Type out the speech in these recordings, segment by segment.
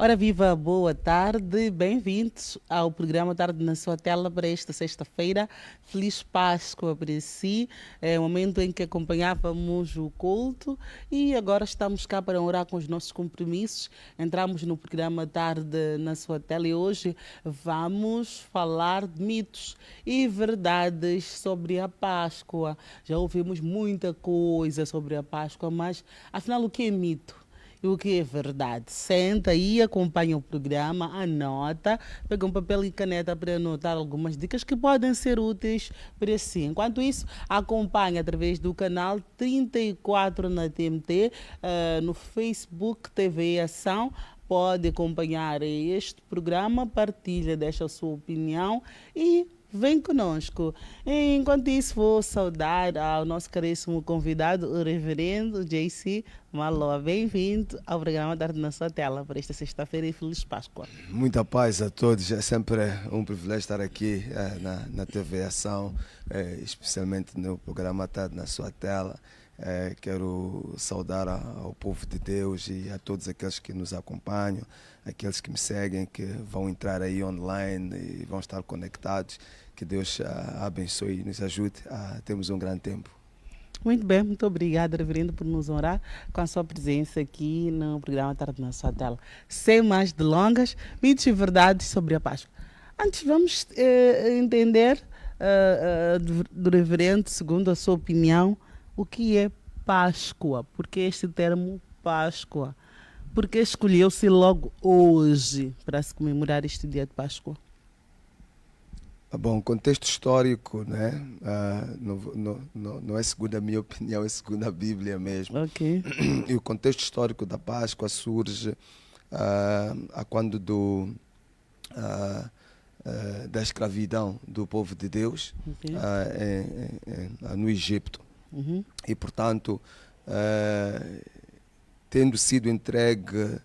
Ora viva, boa tarde, bem-vindos ao programa Tarde na sua tela para esta sexta-feira. Feliz Páscoa para si, é o momento em que acompanhávamos o culto e agora estamos cá para orar com os nossos compromissos. Entramos no programa Tarde na sua tela e hoje vamos falar de mitos e verdades sobre a Páscoa. Já ouvimos muita coisa sobre a Páscoa, mas afinal o que é mito? E o que é verdade? Senta aí, acompanha o programa, anota, pega um papel e caneta para anotar algumas dicas que podem ser úteis para si. Enquanto isso, acompanha através do canal 34 na TMT, no Facebook TV Ação. Pode acompanhar este programa, partilha, deixa a sua opinião e vem conosco. Enquanto isso, vou saudar ao nosso caríssimo convidado, o reverendo JC Maloa. Bem-vindo ao programa Tarde na sua tela para esta sexta-feira e Feliz Páscoa. Muita paz a todos, é sempre um privilégio estar aqui na TV Ação, especialmente no programa Tarde na sua tela. Quero saudar ao povo de Deus e a todos aqueles que nos acompanham, aqueles que me seguem, que vão entrar aí online e vão estar conectados. Que Deus abençoe e nos ajude a termos um grande tempo. Muito bem, muito obrigada, reverendo, por nos honrar com a sua presença aqui no programa Tarde na sua tela. Sem mais delongas, mitos e verdades sobre a Páscoa. Antes, vamos entender do reverendo, segundo a sua opinião, o que é Páscoa? Por que este termo Páscoa? Por que escolheu-se logo hoje para se comemorar este dia de Páscoa? Bom, contexto histórico, né? Não é segundo a minha opinião, é segundo a Bíblia mesmo. Ok. E o contexto histórico da Páscoa surge a quando da escravidão do povo de Deus Ok. no Egito. Uhum. E, portanto, tendo sido entregue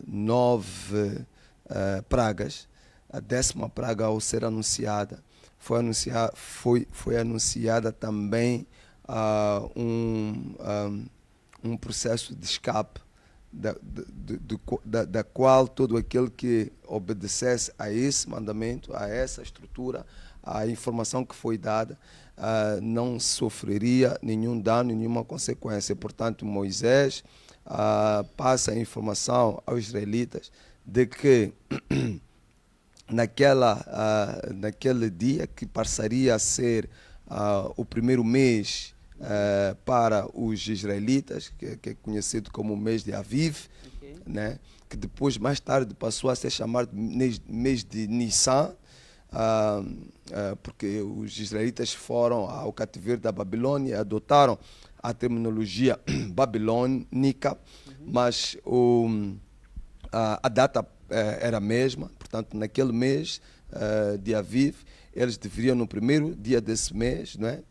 9 pragas, a 10ª praga, ao ser anunciada, foi anunciada também um processo de escape, da qual todo aquele que obedecesse a esse mandamento, a essa estrutura, a informação que foi dada, não sofreria nenhum dano, nenhuma consequência. Portanto, Moisés passa a informação aos israelitas de que naquele dia, que passaria a ser o primeiro mês para os israelitas, que é conhecido como o mês de Aviv, Okay. né? Que depois, mais tarde, passou a ser chamado mês de Nissan, porque os israelitas foram ao cativeiro da Babilônia e adotaram a terminologia babilônica, mas a data era a mesma. Portanto, naquele mês de Aviv, eles deveriam, no primeiro dia desse mês, né,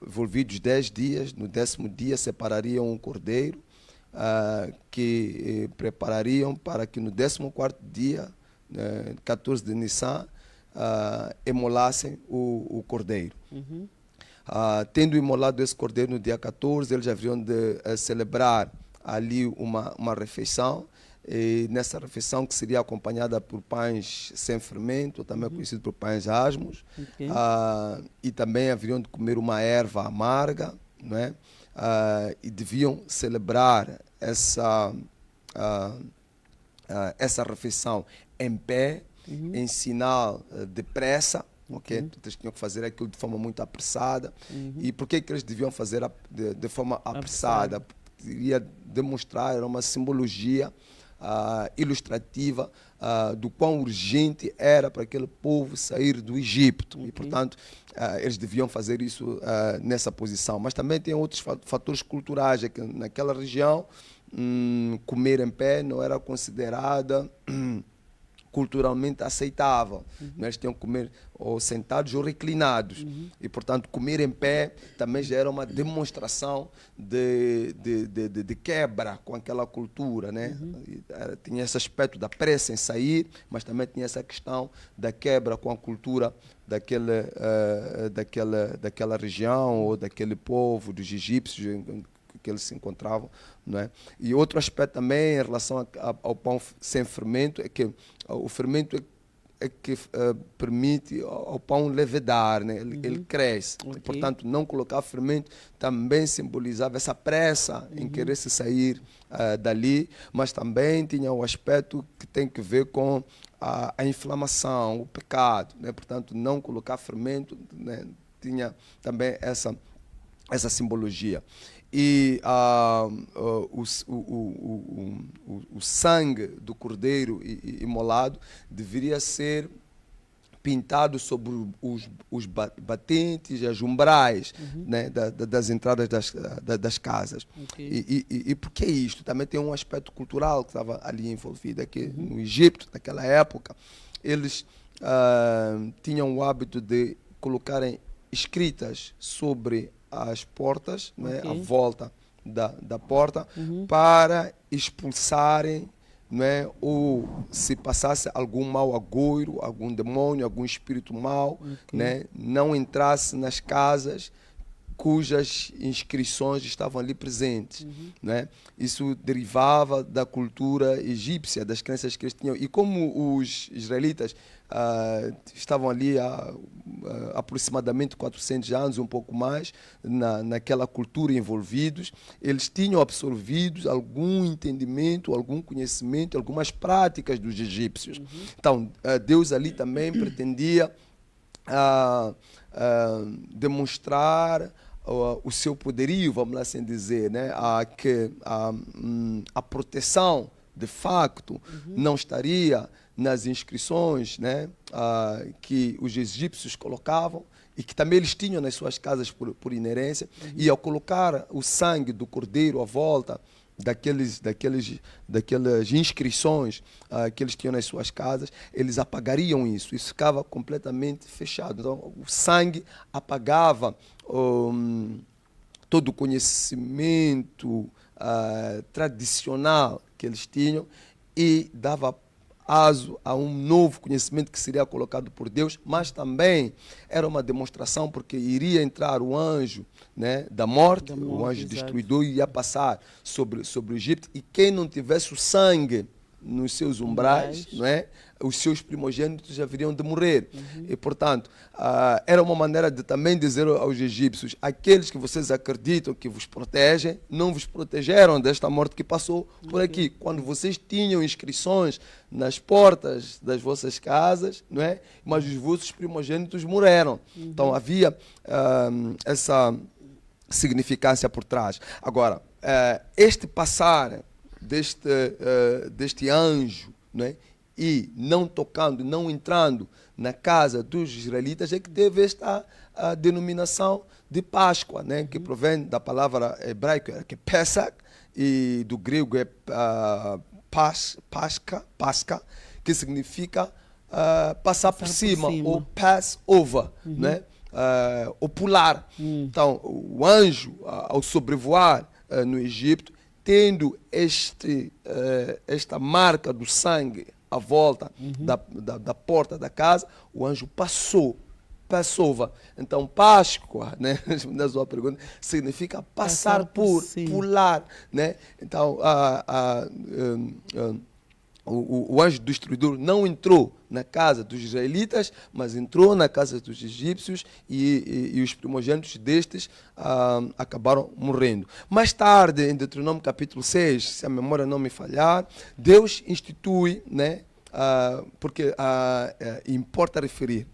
envolvidos 10 dias, no 10º dia separariam um cordeiro, que preparariam para que no 14º dia, 14 de Nissan, emolassem o cordeiro. Uhum. Tendo imolado esse cordeiro no dia 14, eles haveriam de celebrar ali uma refeição, e nessa refeição, que seria acompanhada por pães sem fermento, também conhecido por pães asmos, Okay. e também haveriam de comer uma erva amarga, não é? E deviam celebrar essa refeição em pé, em sinal de pressa. Okay? Ok. Eles tinham que fazer aquilo de forma muito apressada. E por que eles deviam fazer de forma apressada? Iria demonstrar, era uma simbologia ilustrativa do quão urgente era para aquele povo sair do Egito. Ok. E, portanto, eles deviam fazer isso nessa posição. Mas também tem outros fatores culturais, é que naquela região comer em pé não era considerada culturalmente aceitável. Eles tinham que comer ou sentados ou reclinados. E, portanto, comer em pé também já era uma demonstração de quebra com aquela cultura, né? Tinha esse aspecto da pressa em sair, mas também tinha essa questão da quebra com a cultura daquela região ou daquele povo, dos egípcios, que eles se encontravam, não é? E outro aspecto também em relação ao pão sem fermento é que o fermento é que permite ao pão levedar, né? Ele cresce. Ok. E, portanto, não colocar fermento também simbolizava essa pressa em querer se sair dali, mas também tinha o aspecto que tem que ver com a inflamação, o pecado, né? Portanto, não colocar fermento, né? Tinha também essa simbologia. E o sangue do cordeiro imolado deveria ser pintado sobre os batentes e as umbrais, né, das entradas das casas. Ok. E por que isto? Também tem um aspecto cultural que estava ali envolvido, é que no Egito, naquela época, eles tinham o hábito de colocarem escritas sobre as portas, né, à volta da porta, para expulsarem, né, ou se passasse algum mau agouro, algum demônio, algum espírito mau, né, não entrasse nas casas cujas inscrições estavam ali presentes, né? Isso derivava da cultura egípcia, das crenças que eles tinham. E como os israelitas estavam ali há aproximadamente 400 anos, um pouco mais, naquela cultura envolvidos, eles tinham absorvido algum entendimento, algum conhecimento, algumas práticas dos egípcios. Então, Deus ali também pretendia demonstrar o seu poderio, vamos assim dizer, né? Que a proteção, de facto, não estaria nas inscrições, né? Que os egípcios colocavam e que também eles tinham nas suas casas por inerência, e ao colocar o sangue do cordeiro à volta daquelas inscrições que eles tinham nas suas casas, eles apagariam isso. Isso ficava completamente fechado. Então, o sangue apagava todo o conhecimento tradicional que eles tinham e dava aso a um novo conhecimento que seria colocado por Deus, mas também era uma demonstração porque iria entrar o anjo, né, da morte, o anjo destruidor iria passar sobre o Egito, e quem não tivesse o sangue nos seus umbrais, não é? Os seus primogênitos haveriam de morrer. E, portanto, era uma maneira de também dizer aos egípcios: aqueles que vocês acreditam que vos protegem, não vos protegeram desta morte que passou por aqui. Quando vocês tinham inscrições nas portas das vossas casas, não é? Mas os vossos primogênitos morreram. Então, havia essa significância por trás. Agora, este passar deste anjo, não é? E não tocando, não entrando na casa dos israelitas, é que teve esta denominação de Páscoa, né? Que provém da palavra hebraica, que é Pesach, e do grego é Pasca, que significa passar por cima, ou pass over, né? Ou pular. Então, o anjo, ao sobrevoar no Egito, tendo esta marca do sangue à volta da porta da casa, o anjo passou. Então, Páscoa, né, na sua pergunta, significa passar por, pular, né? Então, o anjo destruidor não entrou na casa dos israelitas, mas entrou na casa dos egípcios, e os primogênitos destes acabaram morrendo. Mais tarde, em Deuteronômio capítulo 6, se a memória não me falhar, Deus institui, né, porque importa referir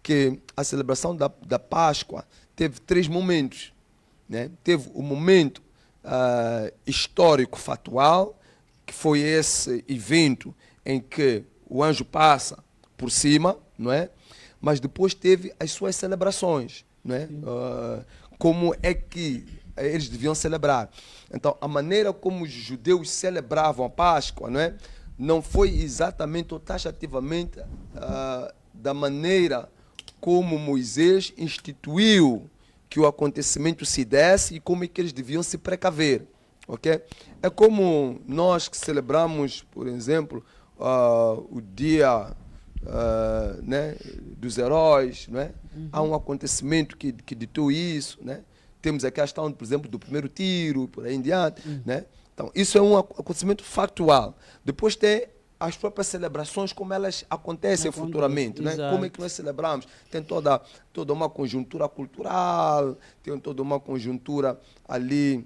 que a celebração da Páscoa teve 3 momentos, né? Teve o momento histórico, factual, que foi esse evento em que o anjo passa por cima, não é? Mas depois teve as suas celebrações, não é? Como é que eles deviam celebrar. Então, a maneira como os judeus celebravam a Páscoa, não é? Não foi exatamente ou taxativamente da maneira como Moisés instituiu que o acontecimento se desse e como é que eles deviam se precaver. Okay? É como nós que celebramos, por exemplo, o dia né, dos heróis. Né? Há um acontecimento que ditou isso. Né? temos a questão, por exemplo, do primeiro tiro, por aí em diante, né? Então, isso é um acontecimento factual. Depois tem as próprias celebrações, como elas acontecem futuramente, né? Como é que nós celebramos? Tem toda uma conjuntura cultural, tem toda uma conjuntura ali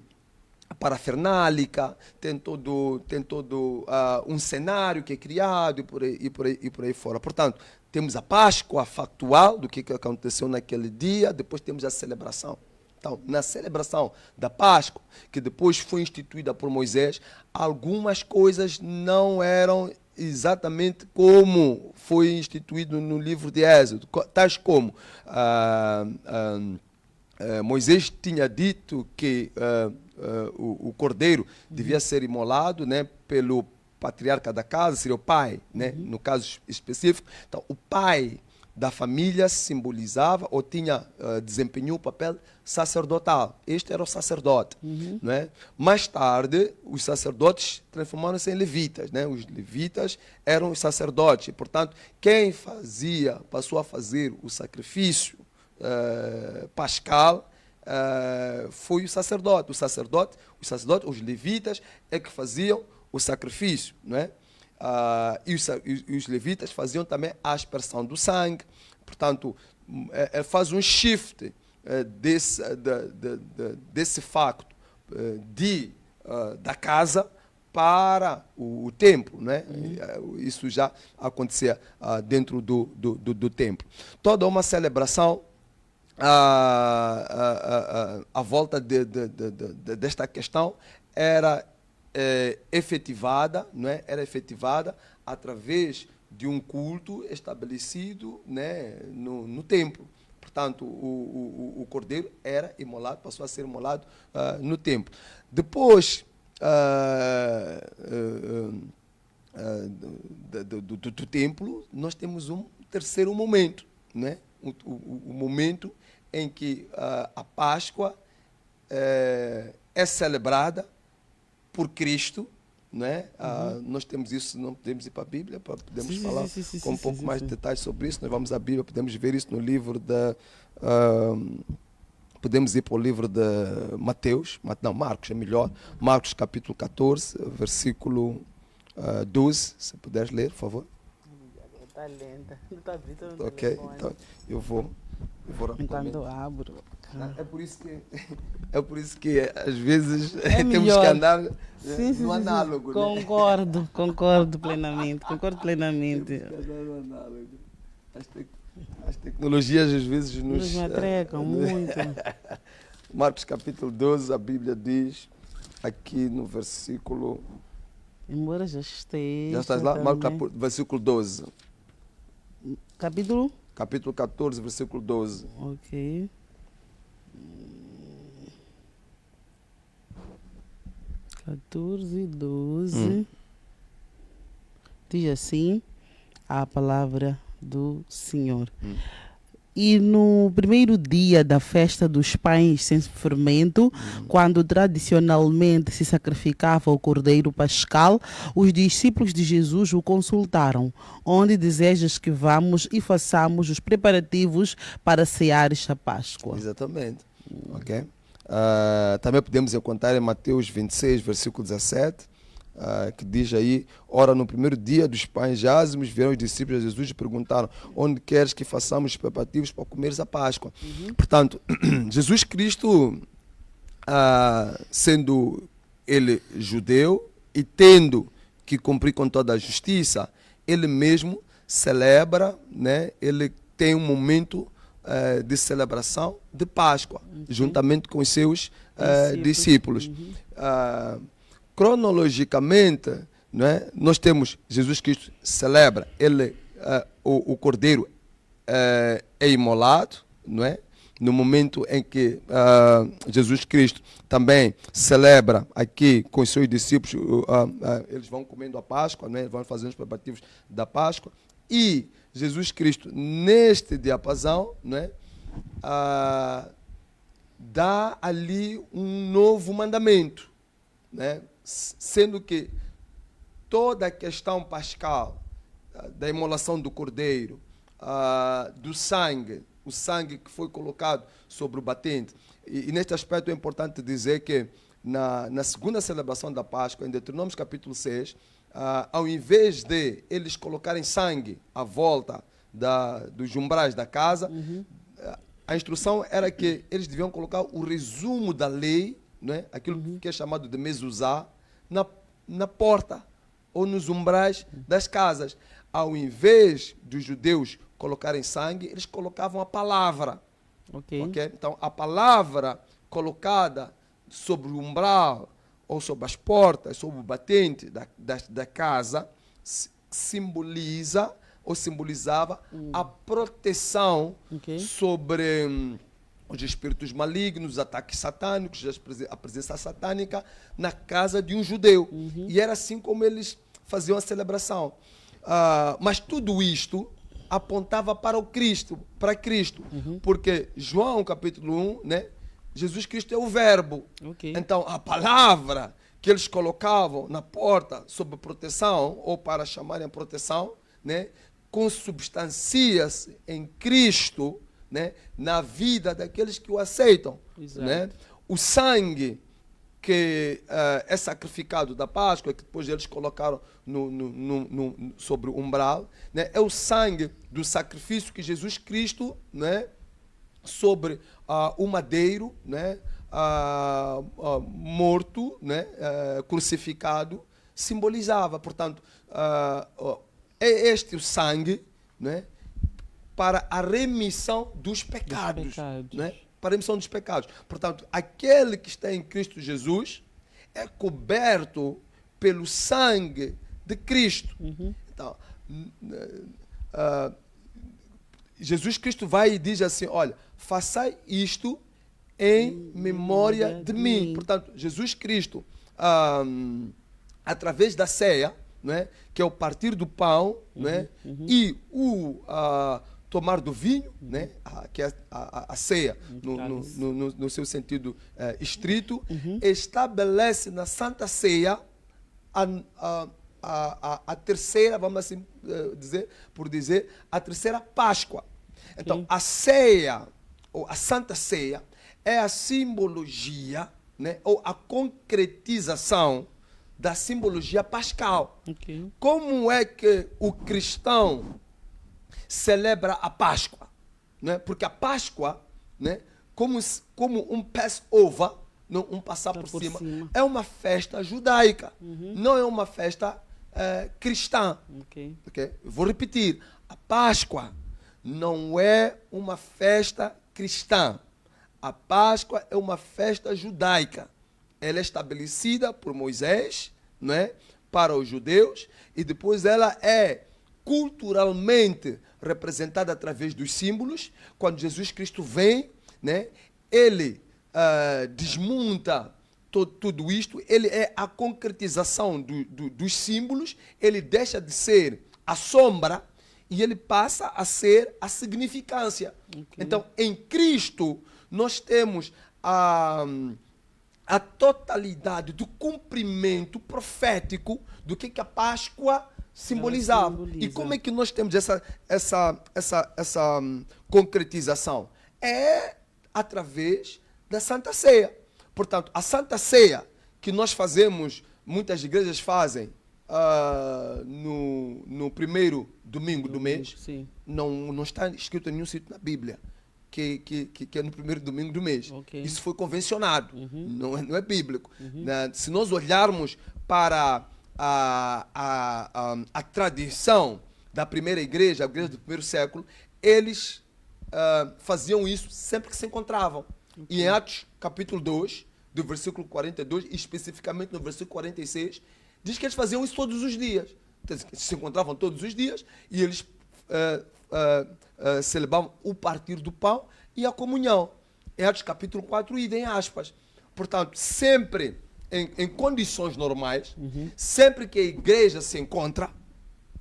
parafernálica, tem todo um cenário que é criado e por aí fora. Portanto, temos a Páscoa factual do que aconteceu naquele dia, depois temos a celebração. Então, na celebração da Páscoa, que depois foi instituída por Moisés, algumas coisas não eram exatamente como foi instituído no livro de Êxodo, tais como Moisés tinha dito que o cordeiro devia ser imolado, né, pelo patriarca da casa, seria o pai, né, no caso específico. Então, o pai da família simbolizava ou desempenhou o papel sacerdotal. Este era o sacerdote. Não é? Mais tarde, os sacerdotes transformaram-se em levitas. Né? Os levitas eram os sacerdotes. E, portanto, quem passou a fazer o sacrifício pascal foi o sacerdote. Os levitas é que faziam o sacrifício. Não é? E os levitas faziam também a aspersão do sangue. Portanto, faz um shift desse facto da casa para o templo. Né? Isso já acontecia dentro do templo. Toda uma celebração à volta desta questão era efetivada, não é? Era efetivada através de um culto estabelecido, né, no templo. Portanto, o cordeiro era imolado, passou a ser imolado no templo. Depois do templo, nós temos um terceiro momento, né? O momento em que a Páscoa é celebrada por Cristo, né? Nós temos isso, não podemos ir para a Bíblia, podemos falar com um pouco mais de detalhes sobre isso. Nós vamos à Bíblia, podemos ver isso no livro podemos ir para o livro de Marcos é melhor, Marcos capítulo 14, versículo 12, se puderes ler, por favor. Está lenta, não está abrindo. Ok, então eu vou enquanto abro. É por isso que às vezes temos melhor. que andar no análogo. Concordo plenamente. No análogo. As tecnologias às vezes nos matrecam muito. Marcos capítulo 12, a Bíblia diz aqui no versículo... Embora já esteja... Já estás lá? Marcos versículo 12. Capítulo 14, versículo 12. Ok. 14, 12. Diz assim a palavra do Senhor. E no primeiro dia da festa dos pães sem fermento, quando tradicionalmente se sacrificava o cordeiro pascal, os discípulos de Jesus o consultaram: onde desejas que vamos e façamos os preparativos para cear esta Páscoa? Exatamente. Ok? Também podemos encontrar em Mateus 26, versículo 17, que diz aí: ora, no primeiro dia dos pães jazmos, vieram os discípulos de Jesus e perguntaram: onde queres que façamos os preparativos para comeres a Páscoa? Portanto, Jesus Cristo, sendo ele judeu e tendo que cumprir com toda a justiça, ele mesmo celebra, né? Ele tem um momento de celebração de Páscoa, juntamente com os seus discípulos. Cronologicamente, né, nós temos Jesus Cristo celebra, o cordeiro é imolado, não é? No momento em que Jesus Cristo também celebra aqui com os seus discípulos, eles vão comendo a Páscoa, né? Vão fazendo os preparativos da Páscoa, e Jesus Cristo, neste diapasão, né, dá ali um novo mandamento, né? Sendo que toda a questão pascal da imolação do cordeiro, do sangue, o sangue que foi colocado sobre o batente, E neste aspecto é importante dizer que na segunda celebração da Páscoa, em Deuteronômio capítulo 6, ao invés de eles colocarem sangue à volta dos umbrais da casa, a instrução era que eles deviam colocar o resumo da lei, né? Aquilo que é chamado de mezuzá, na porta ou nos umbrais das casas. Ao invés dos judeus colocarem sangue, eles colocavam a palavra. Ok. Então, a palavra colocada sobre o umbral ou sobre as portas, sobre o batente da casa, simbolizava a proteção sobre os espíritos malignos, os ataques satânicos, a presença satânica na casa de um judeu. E era assim como eles faziam a celebração. Mas tudo isto apontava para Cristo, porque João capítulo 1, né, Jesus Cristo é o verbo. Então a palavra que eles colocavam na porta sob proteção, ou para chamarem a proteção, né, consubstancia-se em Cristo, né, na vida daqueles que o aceitam. Né? O sangue que é sacrificado da Páscoa, que depois eles colocaram sobre o umbral, né, é o sangue do sacrifício que Jesus Cristo, né, sobre o madeiro, né, morto, né, crucificado, simbolizava. Portanto, é este o sangue, né, para a remissão dos pecados. Né? Para a remissão dos pecados. Portanto, aquele que está em Cristo Jesus é coberto pelo sangue de Cristo. Então, Jesus Cristo vai e diz assim, olha, façai isto em memória de mim. Portanto, Jesus Cristo, através da ceia, né, que é o partir do pão, né, e o tomar do vinho, né, que é a ceia, no seu sentido estrito, estabelece na Santa Ceia a terceira, vamos assim dizer, a terceira Páscoa. Então, a ceia, ou a Santa Ceia, é a simbologia, né, ou a concretização da simbologia pascal. Como é que o cristão celebra a Páscoa? Né? Porque a Páscoa, né, como um Passover, não, um passar por cima, é uma festa judaica, não é uma festa cristã. Vou repetir, a Páscoa não é uma festa cristã. A Páscoa é uma festa judaica. Ela é estabelecida por Moisés, né, para os judeus, e depois ela é culturalmente representada através dos símbolos. Quando Jesus Cristo vem, né, ele desmonta tudo isto, ele é a concretização dos símbolos, ele deixa de ser a sombra e ele passa a ser a significância. Então, em Cristo, nós temos a totalidade do cumprimento profético do que a Páscoa simbolizava. E como é que nós temos essa concretização? É através da Santa Ceia. Portanto, a Santa Ceia que nós fazemos, muitas igrejas fazem no primeiro domingo do mês, não está escrito em nenhum sítio na Bíblia que é no primeiro domingo do mês. Isso foi convencionado, não é bíblico. Se nós olharmos para a tradição da primeira igreja, a igreja do primeiro século, eles faziam isso sempre que se encontravam. E em Atos capítulo 2, do versículo 42, especificamente no versículo 46, diz que eles faziam isso todos os dias. Então, eles se encontravam todos os dias e eles celebravam o partir do pão e a comunhão. Em Atos capítulo 4, idem aspas. Portanto, sempre em condições normais, sempre que a igreja se encontra,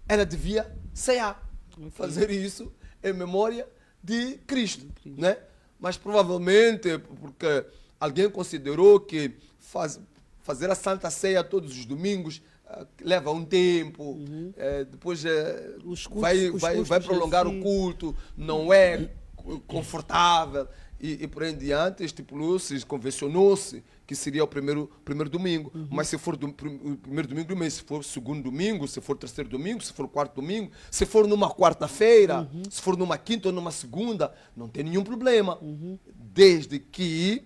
ela devia cear, fazer isso em memória de Cristo. Né? Mas provavelmente, porque alguém considerou que fazer a Santa Ceia todos os domingos leva um tempo, depois vai prolongar o culto, não é confortável. e por aí em diante, estipulou-se, convencionou-se que seria o primeiro domingo. Mas se for o primeiro domingo do mês, se for o segundo domingo, se for o terceiro domingo, se for o quarto domingo, se for numa quarta-feira, se for numa quinta ou numa segunda, não tem nenhum problema. Desde que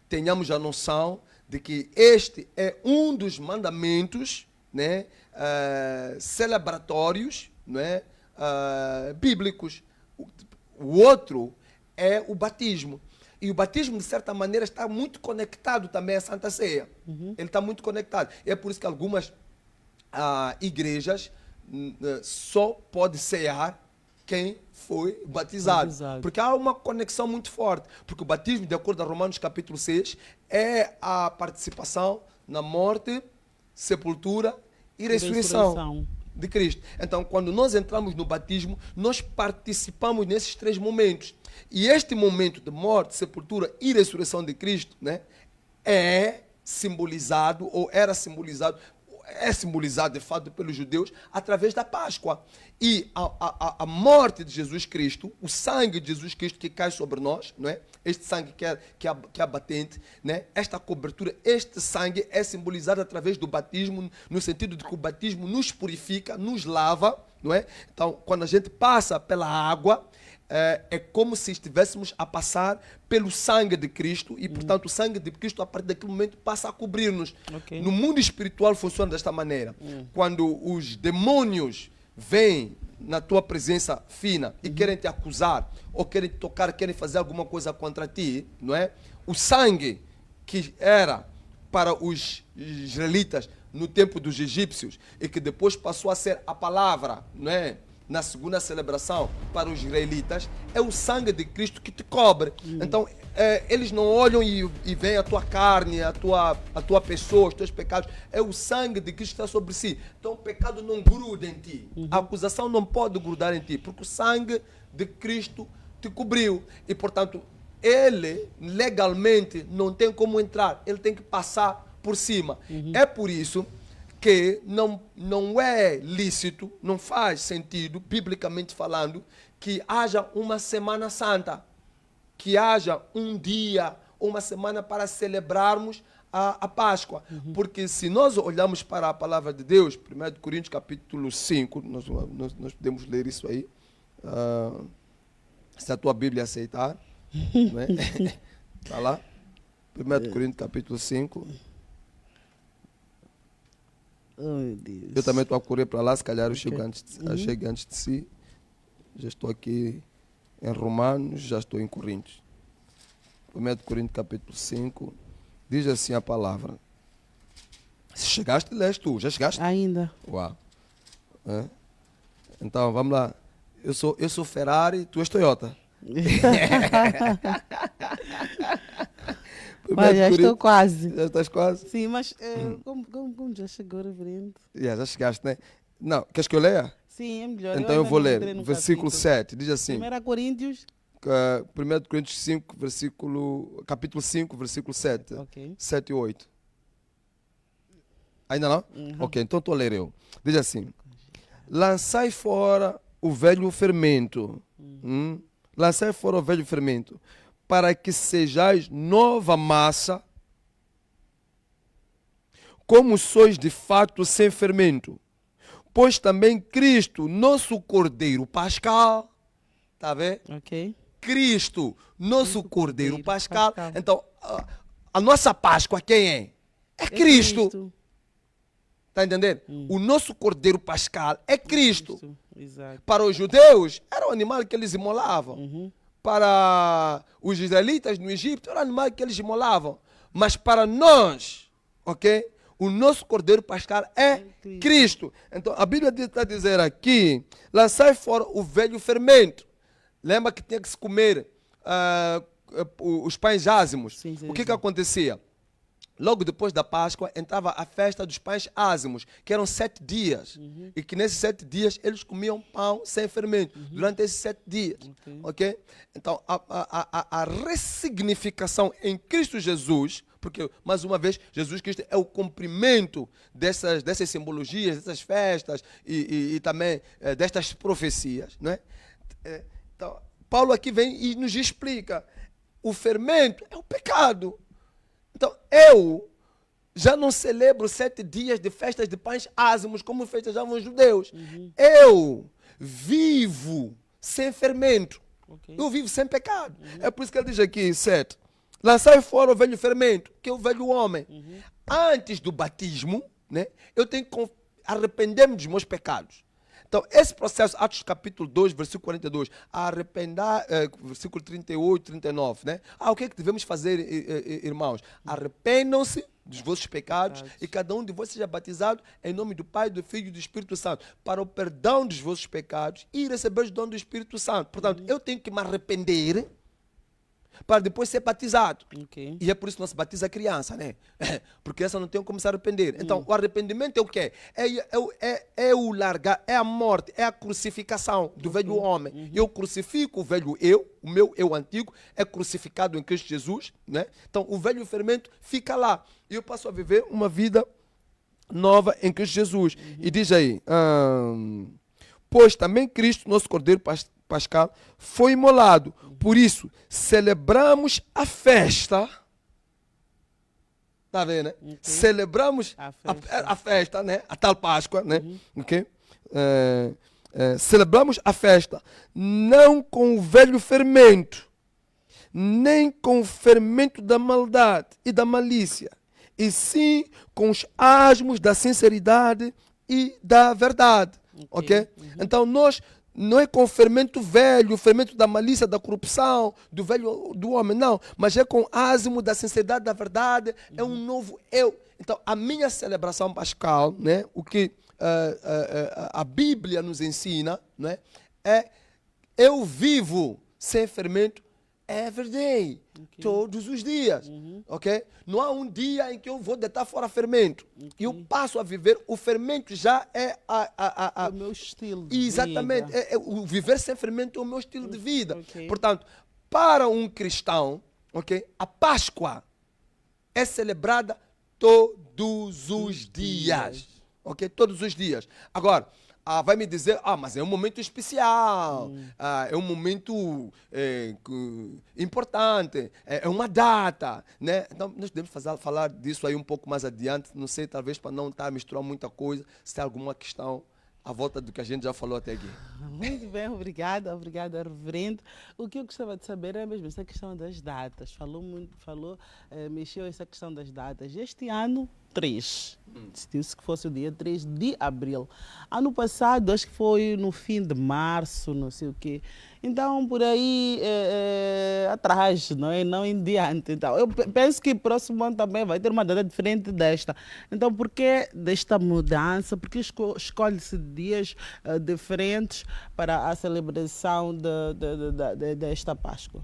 tenhamos a noção de que este é um dos mandamentos, né, celebratórios, né, bíblicos. O outro é o batismo. E o batismo, de certa maneira, está muito conectado também à Santa Ceia. Ele está muito conectado. É por isso que algumas igrejas só pode cear quem foi batizado. Porque há uma conexão muito forte. Porque o batismo, de acordo a Romanos capítulo 6, é a participação na morte, sepultura e ressurreição de Cristo. Então, quando nós entramos no batismo, nós participamos nesses três momentos. E este momento de morte, sepultura e ressurreição de Cristo, né, é simbolizado, ou era simbolizado, é simbolizado de fato pelos judeus através da Páscoa. E a morte de Jesus Cristo, o sangue de Jesus Cristo que cai sobre nós, não é? Este sangue que é batente, né? Esta cobertura, este sangue é simbolizado através do batismo, no sentido de que o batismo nos purifica, nos lava, não é? Então, quando a gente passa pela água, é como se estivéssemos a passar pelo sangue de Cristo e, portanto, o sangue de Cristo, a partir daquele momento, passa a cobrir-nos. No mundo espiritual funciona desta maneira. Quando os demônios vêm na tua presença fina e querem te acusar, ou querem te tocar, querem fazer alguma coisa contra ti, não é? O sangue que era para os israelitas no tempo dos egípcios e que depois passou a ser a palavra, não é? Na segunda celebração para os israelitas, é o sangue de Cristo que te cobre. Então, eles não olham e veem a tua carne, a tua pessoa, os teus pecados. É o sangue de Cristo que está sobre si. Então, o pecado não gruda em ti. A acusação não pode grudar em ti, porque o sangue de Cristo te cobriu. E, portanto, ele, legalmente, não tem como entrar. Ele tem que passar por cima. É por isso que não é lícito, não faz sentido, biblicamente falando, que haja uma Semana Santa, que haja um dia, uma semana para celebrarmos a Páscoa. Porque se nós olharmos para a palavra de Deus, 1 Coríntios capítulo 5, nós podemos ler isso aí, se a tua Bíblia aceitar, não é? Está lá, 1 Coríntios capítulo 5. Oh, meu Deus. Eu também estou a correr para lá, se calhar eu chego antes de si. Já estou aqui em Romanos, já estou em Coríntios. 1 Coríntios capítulo 5, diz assim a palavra. Se chegaste, lês tu. Já chegaste? Ainda. Uau. Então, vamos lá. Eu sou Ferrari, tu és Toyota. Mas já estou quase. Já estás quase? Sim, mas como já chegou, reverendo? Já chegaste, né? Não, queres que eu leia? Sim, é melhor. Então eu vou ler. Versículo 7, diz assim. 1 Coríntios. 1 Coríntios 5, capítulo 5, versículo 7. 7 e 8. Ainda não? Ok, então estou a ler eu. Diz assim. Lançai fora o velho fermento. Lançai fora o velho fermento, para que sejais nova massa, como sois de fato sem fermento. Pois também Cristo, nosso Cordeiro Pascal, está vendo? Ok. Cristo, nosso Cordeiro Pascal. Então, a nossa Páscoa quem é? É Cristo. Está entendendo? O nosso Cordeiro Pascal é Cristo. Exato. Para os judeus, era o animal que eles imolavam. Para os israelitas no Egito, era o animal que eles imolavam. Mas para nós, ok? O nosso Cordeiro Pascal é Cristo. Então, a Bíblia está a dizer aqui, lançai fora o velho fermento. Lembra que tinha que se comer os pães ázimos. Sim, o que acontecia? Logo depois da Páscoa, entrava a festa dos pães ázimos, que eram 7 dias. E que nesses 7 dias, eles comiam pão sem fermento, durante esses 7 dias. Ok? Então, a ressignificação em Cristo Jesus, porque, mais uma vez, Jesus Cristo é o cumprimento dessas simbologias, dessas festas e também destas profecias. Não é? Então, Paulo aqui vem e nos explica. O fermento é o pecado. Então, eu já não celebro 7 dias de festas de pães ázimos como festejavam os judeus. Eu vivo sem fermento. Eu vivo sem pecado. É por isso que ele diz aqui, 7. Lançai fora o velho fermento, que é o velho homem. Antes do batismo, né, eu tenho que arrepender-me dos meus pecados. Então, esse processo, Atos capítulo 2, versículo 42, versículo 38, 39, né? O que é que devemos fazer, irmãos? Arrependam-se dos vossos pecados e cada um de vós seja batizado em nome do Pai, do Filho e do Espírito Santo, para o perdão dos vossos pecados e receber o dom do Espírito Santo. Portanto, eu tenho que me arrepender para depois ser batizado. E é por isso que não se batiza a criança, né? Porque essa não tem como se arrepender. Então, o arrependimento é o quê? É o largar, é a morte, é a crucificação do velho homem. Eu crucifico o velho eu, o meu eu antigo é crucificado em Cristo Jesus, né? Então, o velho fermento fica lá. E eu passo a viver uma vida nova em Cristo Jesus. E diz aí, pois também Cristo, nosso Cordeiro Pascal, foi imolado. Por isso, celebramos a festa. Está vendo, né? Celebramos a festa, né? A tal Páscoa, né? Celebramos a festa, não com o velho fermento, nem com o fermento da maldade e da malícia, e sim com os asmos da sinceridade e da verdade. Ok? Então, não é com o fermento velho, o fermento da malícia, da corrupção, do velho do homem, não. Mas é com o asmo da sinceridade, da verdade, é um novo eu. Então, a minha celebração pascal, né, o que a Bíblia nos ensina, né, é eu vivo sem fermento every day, todos os dias, ok? Não há um dia em que eu vou deitar fora fermento. E eu passo a viver, o fermento já é o meu estilo de exatamente, vida. o viver sem fermento é o meu estilo de vida. Portanto, para um cristão, ok, a Páscoa é celebrada todos os dias, ok? Todos os dias. Agora, vai me dizer, mas é um momento especial, é um momento importante, é uma data, né? Então, nós devemos falar disso aí um pouco mais adiante, não sei, talvez para não estar a misturar muita coisa, se tem alguma questão à volta do que a gente já falou até aqui. Muito bem, obrigada, reverendo. O que eu gostava de saber é mesmo essa questão das datas. Mexeu essa questão das datas. Este ano, 3. Decidiu-se que fosse o dia 3 de abril. Ano passado, acho que foi no fim de março, não sei o quê. Então, por aí, atrás, não é? Não em diante. Então, eu penso que o próximo ano também vai ter uma data diferente desta. Então, por que desta mudança? Por que escolhe-se dias diferentes para a celebração desta Páscoa?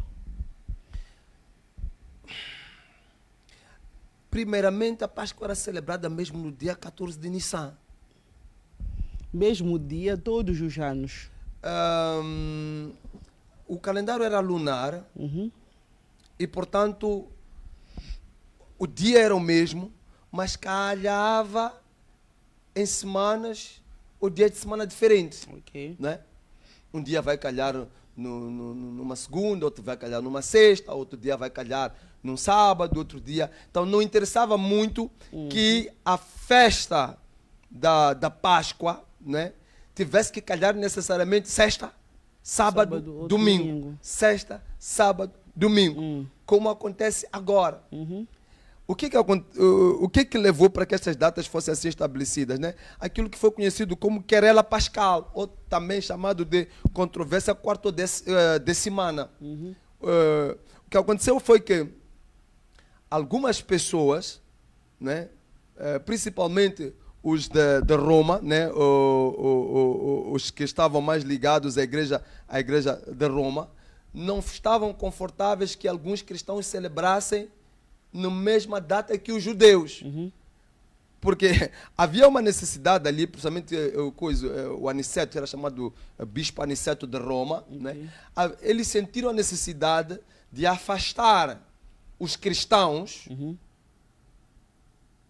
Primeiramente, a Páscoa era celebrada mesmo no dia 14 de Nissan. Mesmo dia, todos os anos? O calendário era lunar e, portanto, o dia era o mesmo, mas calhava em semanas, o dia de semana diferente. Né? Um dia vai calhar numa segunda, outro vai calhar numa sexta, outro dia vai calhar num sábado, outro dia. Então não interessava muito que a festa da Páscoa, né, tivesse que calhar necessariamente sexta, sábado, domingo. Sexta, sábado, domingo. Como acontece agora. O que levou para que essas datas fossem assim estabelecidas? Né? Aquilo que foi conhecido como querela pascal, ou também chamado de controvérsia quartodecimana. O que aconteceu foi que algumas pessoas, né, principalmente os de Roma, né, os que estavam mais ligados à igreja de Roma, não estavam confortáveis que alguns cristãos celebrassem na mesma data que os judeus. Porque havia uma necessidade ali, principalmente o Aniceto, era chamado Bispo Aniceto de Roma, né? Eles sentiram a necessidade de afastar os cristãos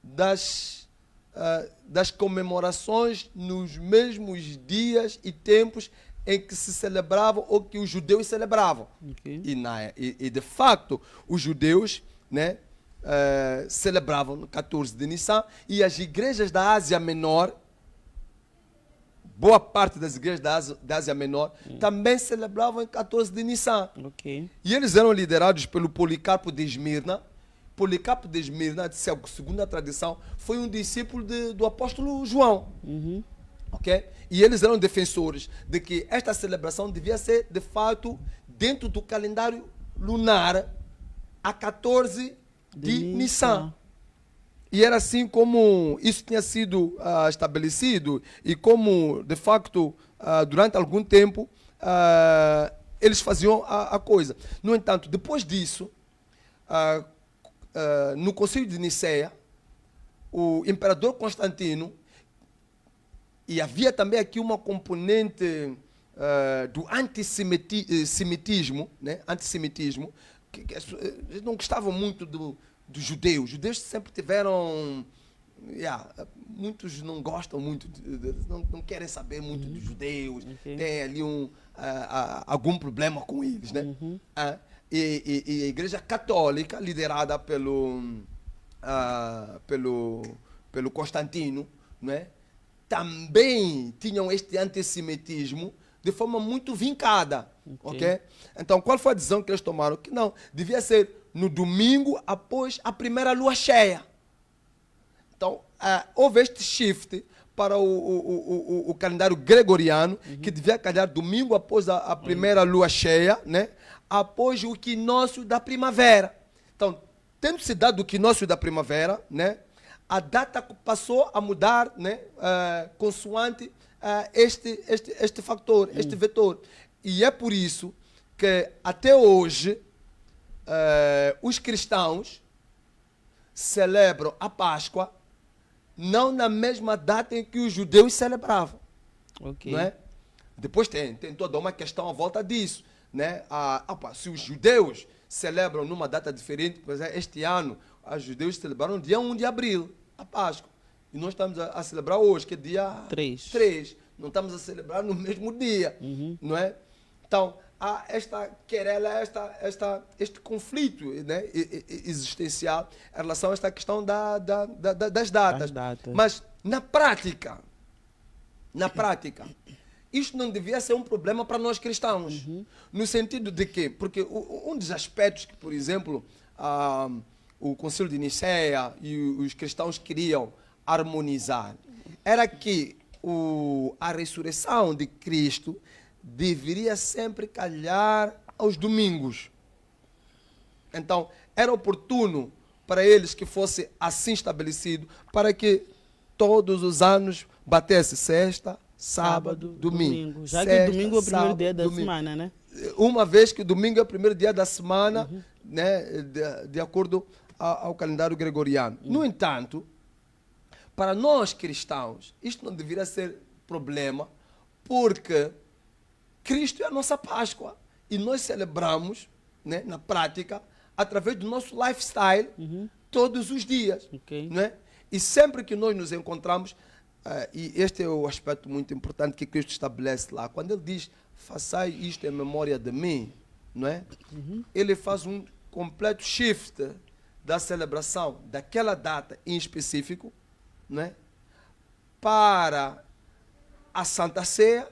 das comemorações nos mesmos dias e tempos em que se celebravam ou que os judeus celebravam. Ok. E de facto, os judeus, né, celebravam no 14 de Nissan, e as igrejas da Ásia Menor, boa parte das igrejas da Ásia Menor, também celebravam em 14 de Nissan. Ok. E eles eram liderados pelo Policarpo de Esmirna. Policarpo de Esmirna, segundo a tradição, foi um discípulo do apóstolo João. Okay? E eles eram defensores de que esta celebração devia ser, de fato, dentro do calendário lunar, a 14 de Nissan. E era assim como isso tinha sido estabelecido, e como, de facto, durante algum tempo, eles faziam a coisa. No entanto, depois disso, no Concílio de Niceia, o imperador Constantino, e havia também aqui uma componente do antissemitismo, né? Antissemitismo, que eles não gostavam muito dos judeus. Os judeus sempre tiveram... muitos não gostam muito, não querem saber muito dos judeus, tem ali algum problema com eles, né? E a Igreja Católica, liderada pelo Constantino, né, também tinham este antissemitismo de forma muito vincada. Okay? Então, qual foi a decisão que eles tomaram? Que não, devia ser no domingo após a primeira lua cheia. Então, houve este shift para o calendário gregoriano, que devia calhar domingo após a primeira lua cheia, né? Após o equinócio da primavera. Então, tendo se dado o equinócio da primavera, né? A data passou a mudar, né? Consoante este fator, este vetor. E é por isso que até hoje os cristãos celebram a Páscoa não na mesma data em que os judeus celebravam. Ok. Não é? Depois tem toda uma questão à volta disso. Né? Se os judeus celebram numa data diferente, por exemplo, este ano, os judeus celebraram dia 1 de abril, a Páscoa. E nós estamos a celebrar hoje, que é dia 3. Não estamos a celebrar no mesmo dia. Não é? Então, há esta querela, este conflito, né, existencial em relação a esta questão das datas. Mas, na prática, isto não devia ser um problema para nós cristãos. No sentido de que, porque um dos aspectos que, por exemplo, o Concílio de Niceia e os cristãos queriam harmonizar, era que a ressurreição de Cristo deveria sempre calhar aos domingos. Então, era oportuno para eles que fosse assim estabelecido, para que todos os anos batesse sexta, sábado, domingo. Já que o domingo é o primeiro dia da semana, né? Uma vez que o domingo é o primeiro dia da semana, né, de acordo ao calendário gregoriano. No entanto, para nós cristãos, isto não deveria ser problema, porque Cristo é a nossa Páscoa. E nós celebramos, né, na prática, através do nosso lifestyle, todos os dias. Né? E sempre que nós nos encontramos, e este é o aspecto muito importante que Cristo estabelece lá. Quando ele diz, façai isto em memória de mim, não é? Ele faz um completo shift da celebração daquela data em específico, não é? Para a Santa Ceia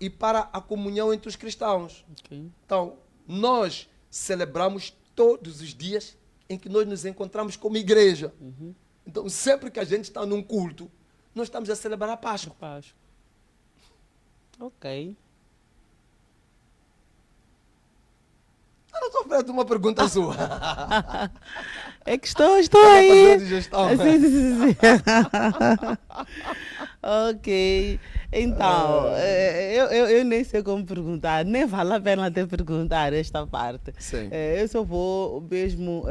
e para a comunhão entre os cristãos. Então, nós celebramos todos os dias em que nós nos encontramos como igreja. Então, sempre que a gente está num culto, nós estamos a celebrar a Páscoa. Ok. Eu não estou perto de uma pergunta sua. É que estou aí. A digestão, sim. Ok. Então, eu nem sei como perguntar, nem vale a pena até perguntar esta parte. Eu só vou mesmo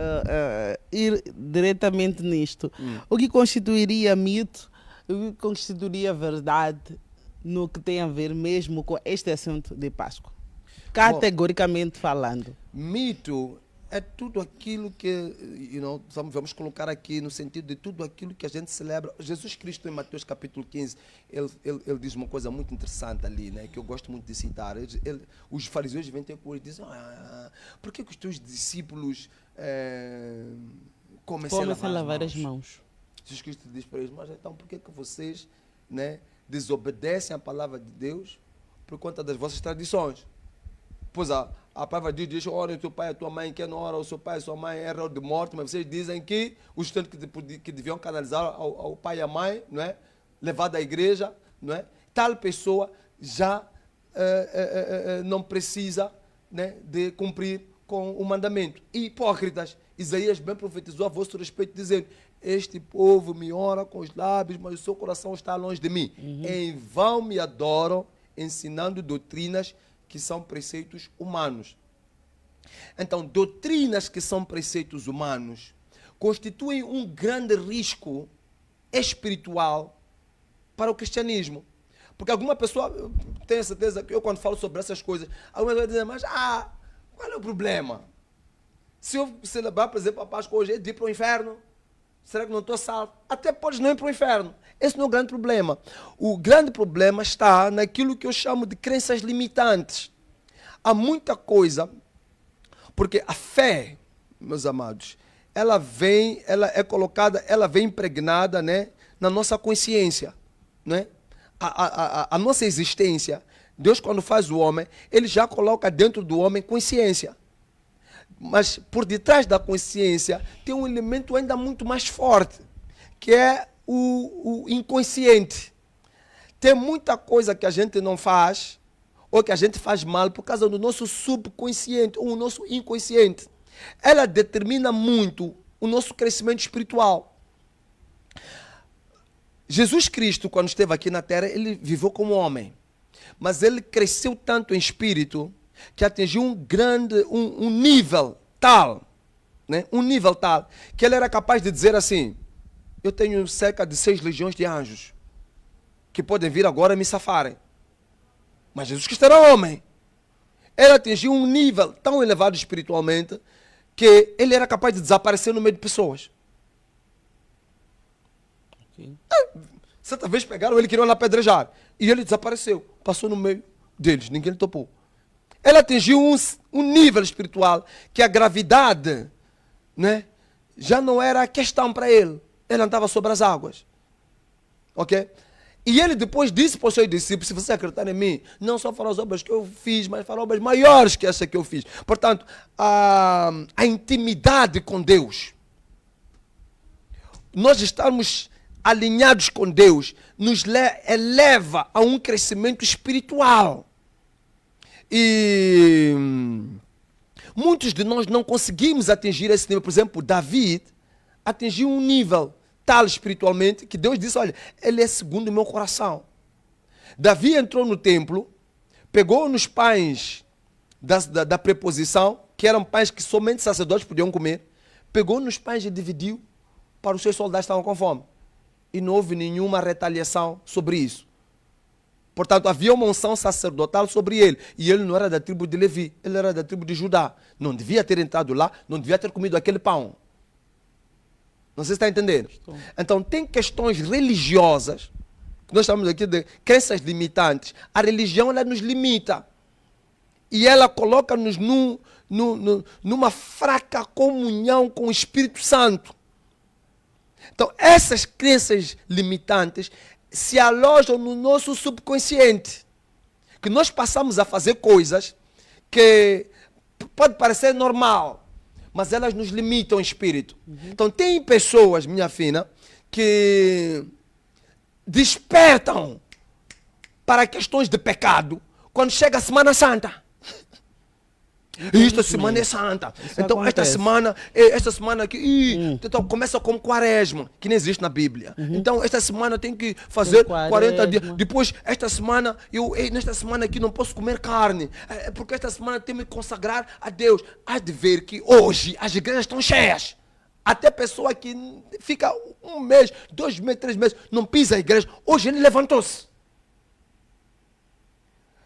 ir diretamente nisto. O que constituiria mito, o que constituiria verdade no que tem a ver mesmo com este assunto de Páscoa? Categoricamente falando. Mito é tudo aquilo que, vamos colocar aqui no sentido de tudo aquilo que a gente celebra. Jesus Cristo, em Mateus capítulo 15, ele diz uma coisa muito interessante ali, né, que eu gosto muito de citar. Os fariseus vêm ter com ele e dizem, por que os teus discípulos comem sem lavar as mãos? Jesus Cristo diz para eles, mas então por que vocês, né, desobedecem à palavra de Deus por conta das vossas tradições? Pois a palavra de Deus diz, ora o teu pai e a tua mãe, que não ora o seu pai e a sua mãe erram de morte, mas vocês dizem que os tantos que deviam canalizar ao pai e à mãe, não é? Levado à igreja, não é? Tal pessoa já não precisa, né, de cumprir com o mandamento. E hipócritas, Isaías bem profetizou a vosso respeito, dizendo, este povo me ora com os lábios, mas o seu coração está longe de mim. Em vão me adoram, ensinando doutrinas que são preceitos humanos. Então, doutrinas que são preceitos humanos constituem um grande risco espiritual para o cristianismo. Porque alguma pessoa tem a certeza que eu, quando falo sobre essas coisas, algumas pessoas dizem, mas qual é o problema? Se eu celebrar, por exemplo, a Páscoa hoje, é de ir para o inferno? Será que não estou salvo? Até podes não ir para o inferno. Esse não é o grande problema. O grande problema está naquilo que eu chamo de crenças limitantes. Há muita coisa, porque a fé, meus amados, ela é colocada, ela vem impregnada, né, na nossa consciência, né? A nossa existência, Deus quando faz o homem, ele já coloca dentro do homem consciência. Mas por detrás da consciência tem um elemento ainda muito mais forte, que é o inconsciente. Tem muita coisa que a gente não faz, ou que a gente faz mal por causa do nosso subconsciente, ou o nosso inconsciente. Ela determina muito o nosso crescimento espiritual. Jesus Cristo, quando esteve aqui na Terra, ele viveu como homem. Mas ele cresceu tanto em espírito que atingiu um nível tal, né? Um nível tal, que ele era capaz de dizer assim, eu tenho cerca de 6 legiões de anjos, que podem vir agora me safarem. Mas Jesus Cristo era homem. Ele atingiu um nível tão elevado espiritualmente, que ele era capaz de desaparecer no meio de pessoas. Okay. Certa vez pegaram ele, queriam lá apedrejar, e ele desapareceu, passou no meio deles, ninguém lhe topou. Ele atingiu um nível espiritual que a gravidade, né, já não era questão para ele. Ele andava sobre as águas. Ok? E ele depois disse para os seus discípulos, se você acreditar em mim, não só fará as obras que eu fiz, mas fará obras maiores que essa que eu fiz. Portanto, a intimidade com Deus, nós estamos alinhados com Deus, nos eleva a um crescimento espiritual. E muitos de nós não conseguimos atingir esse nível. Por exemplo, Davi atingiu um nível tal espiritualmente que Deus disse, olha, ele é segundo o meu coração. Davi entrou no templo, pegou nos pães da preposição, que eram pães que somente sacerdotes podiam comer, pegou nos pães e dividiu para os seus soldados que estavam com fome. E não houve nenhuma retaliação sobre isso. Portanto, havia uma unção sacerdotal sobre ele. E ele não era da tribo de Levi, ele era da tribo de Judá. Não devia ter entrado lá, não devia ter comido aquele pão. Não sei se está entendendo. Estou. Então, tem questões religiosas, que nós chamamos aqui de crenças limitantes. A religião, ela nos limita. E ela coloca-nos numa fraca comunhão com o Espírito Santo. Então, essas crenças limitantes se alojam no nosso subconsciente. Que nós passamos a fazer coisas que pode parecer normal, mas elas nos limitam o espírito. Então, tem pessoas, minha fina, que despertam para questões de pecado quando chega a Semana Santa. Esta semana é santa. Isso então, acontece. esta semana aqui, então começa como quaresma, que não existe na Bíblia. Então, esta semana tem que fazer 40 dias. Depois, nesta semana aqui não posso comer carne, porque esta semana tenho que me consagrar a Deus. Há de ver que hoje as igrejas estão cheias. Até pessoa que fica 1 mês, 2 meses, 3 meses, não pisa a igreja. Hoje ele levantou-se.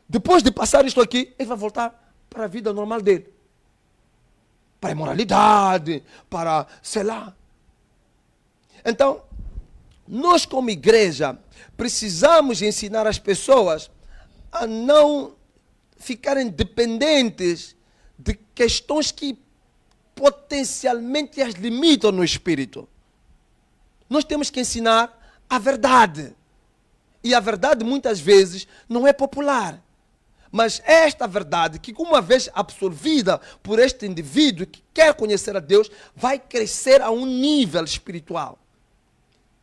Depois de passar isto aqui, ele vai voltar para a vida normal dele. para a imoralidade, para, sei lá. Então, nós como igreja precisamos ensinar as pessoas a não ficarem dependentes de questões que potencialmente as limitam no espírito. Nós temos que ensinar a verdade. E a verdade muitas vezes não é popular. Mas esta verdade, que uma vez absorvida por este indivíduo que quer conhecer a Deus, vai crescer a um nível espiritual.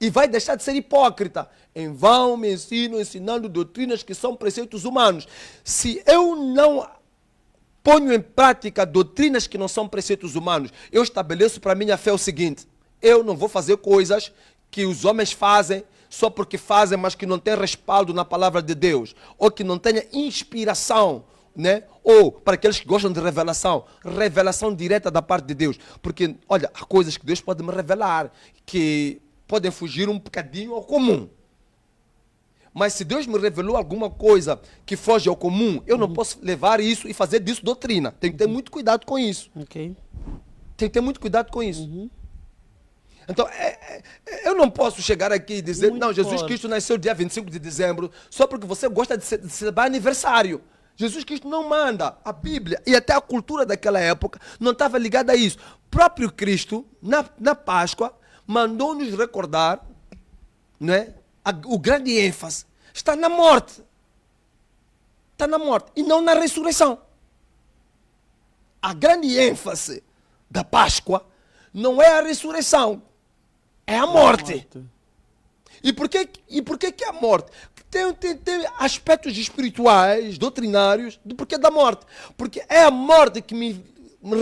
E vai deixar de ser hipócrita. Em vão me ensino, ensinando doutrinas que são preceitos humanos. Se eu não ponho em prática doutrinas que não são preceitos humanos, eu estabeleço para a minha fé o seguinte: eu não vou fazer coisas que os homens fazem só porque fazem, mas que não tem respaldo na palavra de Deus, ou que não tenha inspiração, né? Ou para aqueles que gostam de revelação direta da parte de Deus. Porque, olha, há coisas que Deus pode me revelar, que podem fugir um bocadinho ao comum. Mas se Deus me revelou alguma coisa que foge ao comum, eu não posso levar isso e fazer disso doutrina. Tem que ter muito cuidado com isso. Ok. Tem que ter muito cuidado com isso. Então, eu não posso chegar aqui e dizer, Muito não, Jesus forte. Cristo nasceu dia 25 de dezembro, só porque você gosta de celebrar aniversário. Jesus Cristo não manda. A Bíblia e até a cultura daquela época não estava ligada a isso. O próprio Cristo, na Páscoa, mandou-nos recordar, né, o grande ênfase está na morte. Está na morte e não na ressurreição. A grande ênfase da Páscoa não é a ressurreição, é a morte. E por que que a morte? Tem aspectos espirituais, doutrinários, do porquê da morte. Porque é a morte que me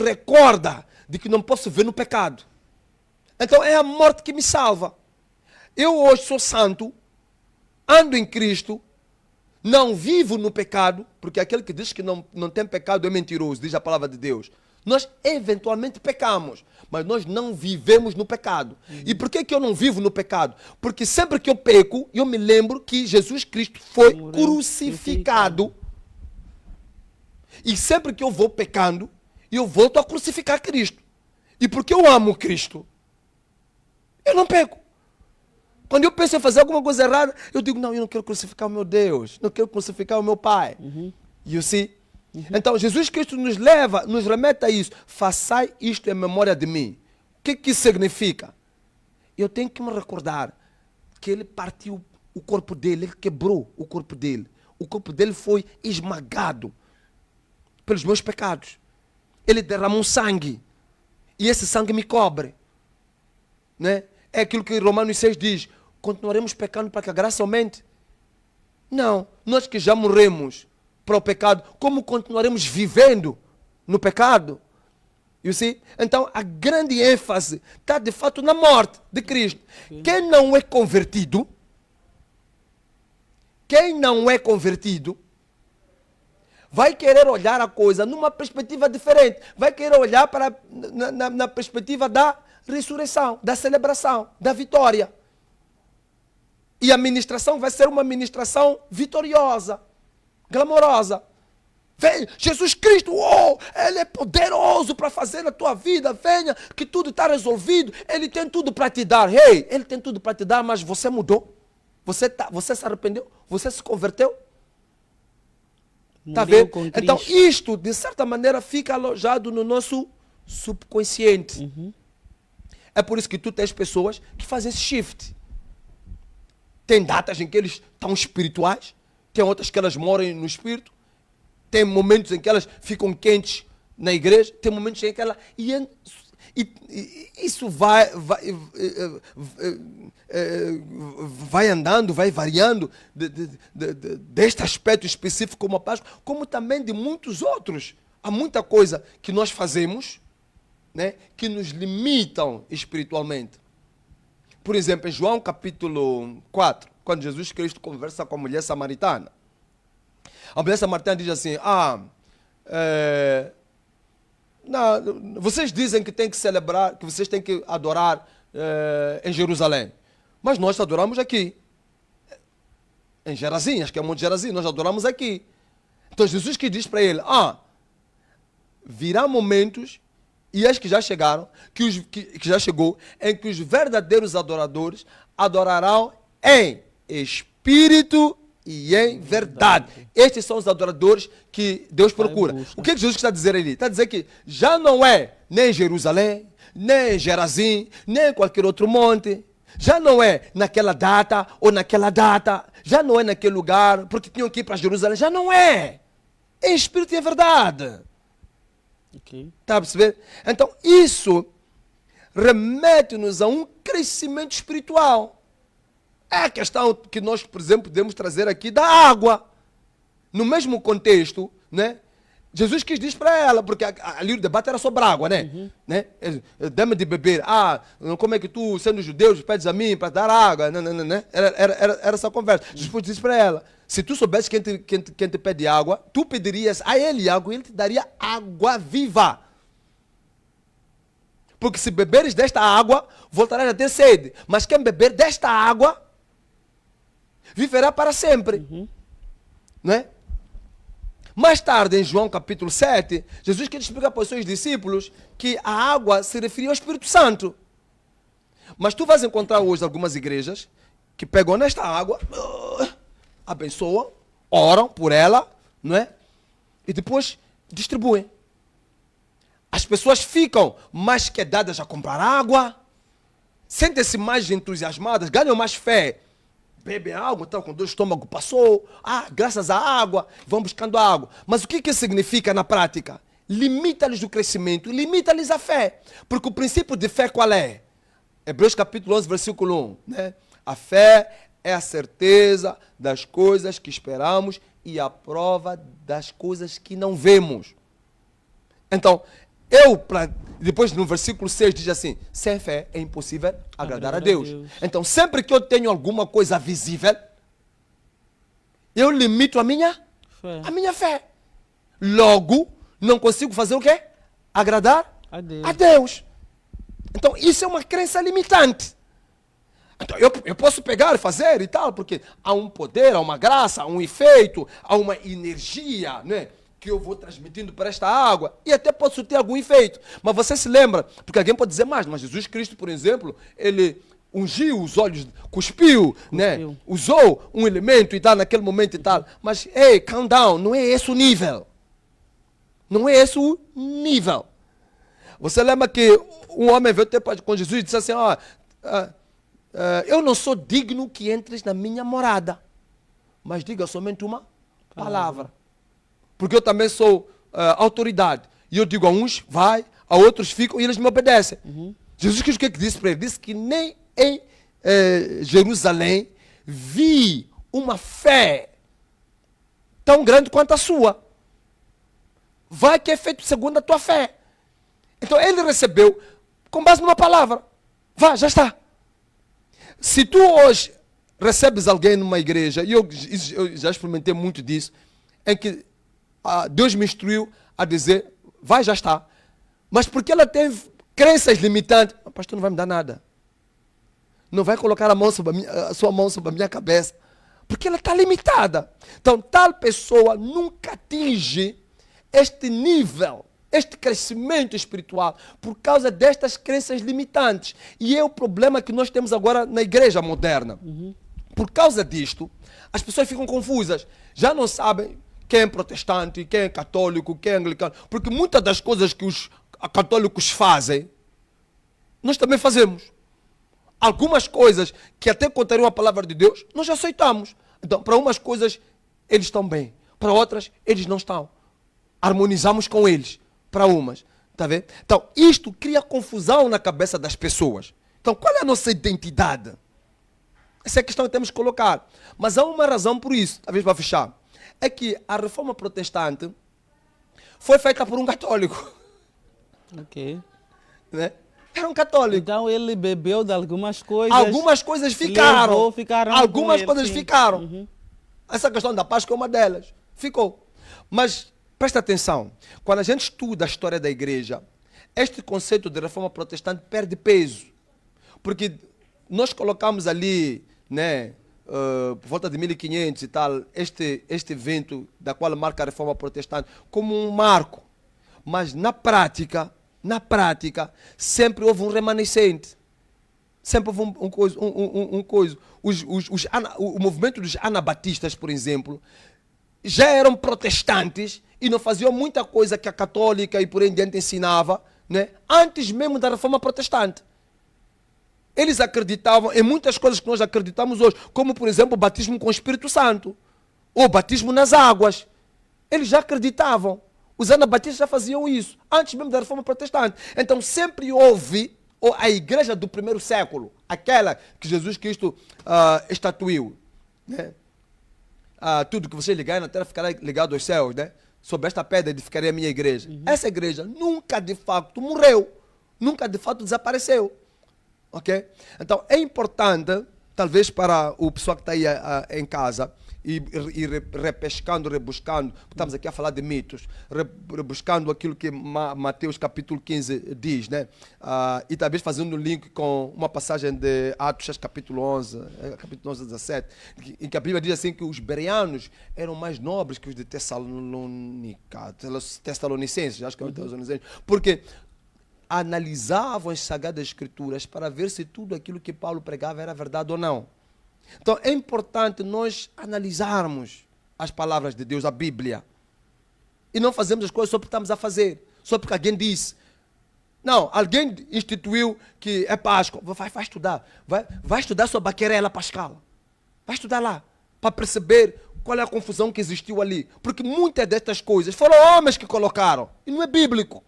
recorda de que não posso viver no pecado. Então é a morte que me salva. Eu hoje sou santo, ando em Cristo, não vivo no pecado, porque aquele que diz que não tem pecado é mentiroso, diz a palavra de Deus. Nós eventualmente pecamos, mas nós não vivemos no pecado. E por que que eu não vivo no pecado? Porque sempre que eu peco, eu me lembro que Jesus Cristo foi crucificado. E sempre que eu vou pecando, eu volto a crucificar Cristo. E porque eu amo Cristo, eu não peco. Quando eu penso em fazer alguma coisa errada, eu digo, não, eu não quero crucificar o meu Deus, não quero crucificar o meu Pai. You see? Então, Jesus Cristo nos leva, nos remete a isso. Façai isto em memória de mim. O que isso significa? Eu tenho que me recordar que ele partiu o corpo dele, ele quebrou o corpo dele. O corpo dele foi esmagado pelos meus pecados. Ele derramou sangue. E esse sangue me cobre. Né? É aquilo que Romanos 6 diz. Continuaremos pecando para que a graça aumente? Não. Nós que já morremos para o pecado, como continuaremos vivendo no pecado? You see? Então, a grande ênfase está de fato na morte de Cristo. Quem não é convertido, vai querer olhar a coisa numa perspectiva diferente. Vai querer olhar para na perspectiva da ressurreição, da celebração, da vitória. E a ministração vai ser uma ministração vitoriosa, glamourosa. Vem, Jesus Cristo, Ele é poderoso para fazer na tua vida. Venha, que tudo está resolvido. Ele tem tudo para te dar. Hey, Ele tem tudo para te dar, mas você mudou. Você se arrependeu? Você se converteu? Está vendo? Então, isto, de certa maneira, fica alojado no nosso subconsciente. É por isso que tu tens pessoas que fazem esse shift. Tem datas em que eles estão espirituais, tem outras que elas moram no espírito, tem momentos em que elas ficam quentes na igreja, tem momentos em que elas... E isso vai andando, vai variando deste aspecto específico como a Páscoa, como também de muitos outros. Há muita coisa que nós fazemos, né, que nos limitam espiritualmente. Por exemplo, em João capítulo 4, quando Jesus Cristo conversa com a mulher samaritana, a mulher samaritana diz assim, não, vocês dizem que tem que celebrar, que vocês têm que adorar em Jerusalém, mas nós adoramos aqui, em Gerazim, acho que é o Monte Gerazim, nós adoramos aqui. Então Jesus que diz para ele, virá momentos e eis que já chegaram, que já chegou, em que os verdadeiros adoradores adorarão em espírito e em verdade. Estes são os adoradores que Deus procura. O que Jesus está a dizer ali? Está a dizer que já não é nem em Jerusalém, nem em Gerazim, nem em qualquer outro monte. Já não é naquela data ou naquela data. Já não é naquele lugar, porque tinham que ir para Jerusalém. Já não é. É em espírito e em verdade. Está a perceber? Então, isso remete-nos a um crescimento espiritual. É a questão que nós, por exemplo, podemos trazer aqui da água. No mesmo contexto, né? Jesus quis dizer para ela, porque ali o debate era sobre água, né? Né? Dê-me de beber. Como é que tu, sendo judeu, pedes a mim para dar água? Não, né? Era essa conversa. Jesus disse para ela, se tu soubesse quem te pede água, tu pedirias a ele água e ele te daria água viva. Porque se beberes desta água, voltarás a ter sede. Mas quem beber desta água, viverá para sempre. Não é? Mais tarde, em João capítulo 7, Jesus quer explicar para os seus discípulos que a água se referia ao Espírito Santo. Mas tu vais encontrar hoje algumas igrejas que pegam nesta água, abençoam, oram por ela, não é? E depois distribuem. As pessoas ficam mais quedadas a comprar água, sentem-se mais entusiasmadas, ganham mais fé. Bebem água, então, quando o estômago passou, graças à água, vão buscando água. Mas o que isso significa na prática? Limita-lhes o crescimento, limita-lhes a fé. Porque o princípio de fé qual é? Hebreus capítulo 11, versículo 1. Né? A fé é a certeza das coisas que esperamos e a prova das coisas que não vemos. Então, depois no versículo 6 diz assim, sem fé é impossível agradar a Deus. Então sempre que eu tenho alguma coisa visível, eu limito a minha fé. Logo, não consigo fazer o quê? Agradar a Deus. Então isso é uma crença limitante. Então eu posso pegar e fazer e tal, porque há um poder, há uma graça, há um efeito, há uma energia, né? Que eu vou transmitindo para esta água, e até posso ter algum efeito. Mas você se lembra, porque alguém pode dizer mais, mas Jesus Cristo, por exemplo, ele ungiu os olhos, cuspiu, né? Usou um elemento e tal, naquele momento e tal. Mas, calm down, não é esse o nível. Não é esse o nível. Você lembra que um homem veio ter com Jesus e disse assim, eu não sou digno que entres na minha morada, mas diga somente uma palavra. Porque eu também sou autoridade. E eu digo a uns, vai, a outros ficam e eles me obedecem. Jesus Cristo o que disse para ele? Disse que nem em Jerusalém vi uma fé tão grande quanto a sua. Vai que é feito segundo a tua fé. Então ele recebeu com base numa palavra. Vá, já está. Se tu hoje recebes alguém numa igreja, e eu já experimentei muito disso, em que Deus me instruiu a dizer, vai, já está. Mas porque ela tem crenças limitantes, o pastor não vai me dar nada. Não vai colocar a sua mão sobre a minha cabeça. Porque ela está limitada. Então, tal pessoa nunca atinge este nível, este crescimento espiritual, por causa destas crenças limitantes. E é o problema que nós temos agora na igreja moderna. Por causa disto, as pessoas ficam confusas. Já não sabem quem é protestante, quem é católico, quem é anglicano. Porque muitas das coisas que os católicos fazem, nós também fazemos. Algumas coisas que até contrariam a palavra de Deus, nós já aceitamos. Então, para umas coisas, eles estão bem. Para outras, eles não estão. Harmonizamos com eles. Para umas. Tá vendo? Então, isto cria confusão na cabeça das pessoas. Então, qual é a nossa identidade? Essa é a questão que temos que colocar. Mas há uma razão por isso, talvez para fechar. É que a reforma protestante foi feita por um católico. Ok. Né? Era um católico. Então ele bebeu de algumas coisas. Algumas coisas ficaram. Ficaram algumas coisas sim. ficaram. Essa questão da Páscoa é uma delas. Ficou. Mas presta atenção. Quando a gente estuda a história da igreja, este conceito de reforma protestante perde peso. Porque nós colocamos ali, né, por volta de 1500 e tal, este evento da qual marca a reforma protestante como um marco. Mas na prática, na prática, sempre houve um remanescente. Sempre houve um coisa. O movimento dos anabatistas, por exemplo, já eram protestantes e não faziam muita coisa que a católica e por aí em diante ensinava, né? Antes mesmo da reforma protestante. Eles acreditavam em muitas coisas que nós acreditamos hoje, como, por exemplo, o batismo com o Espírito Santo, ou o batismo nas águas. Eles já acreditavam. Os anabatistas já faziam isso, antes mesmo da reforma protestante. Então sempre houve a igreja do primeiro século, aquela que Jesus Cristo estatuiu, né? Tudo que você ligar na terra ficará ligado aos céus, né? Sobre esta pedra edificarei a minha igreja. Essa igreja nunca de fato morreu, nunca de fato desapareceu. Ok? Então é importante, talvez para o pessoal que está aí em casa, e repescando, rebuscando, estamos aqui a falar de mitos, rebuscando aquilo que Mateus capítulo 15 diz, né? E talvez fazendo um link com uma passagem de Atos capítulo 11 a 17, em que a Bíblia diz assim que os bereanos eram mais nobres que os de Tessalonicenses, acho que é o Tessalonicenses, porque analisavam as Sagradas Escrituras para ver se tudo aquilo que Paulo pregava era verdade ou não. Então é importante nós analisarmos as palavras de Deus, a Bíblia. E não fazemos as coisas só porque estamos a fazer, só porque alguém disse. Não, alguém instituiu que é Páscoa. Vai estudar. Vai estudar sobre a querela pascal. Vai estudar lá, para perceber qual é a confusão que existiu ali. Porque muitas destas coisas foram homens que colocaram. E não é bíblico.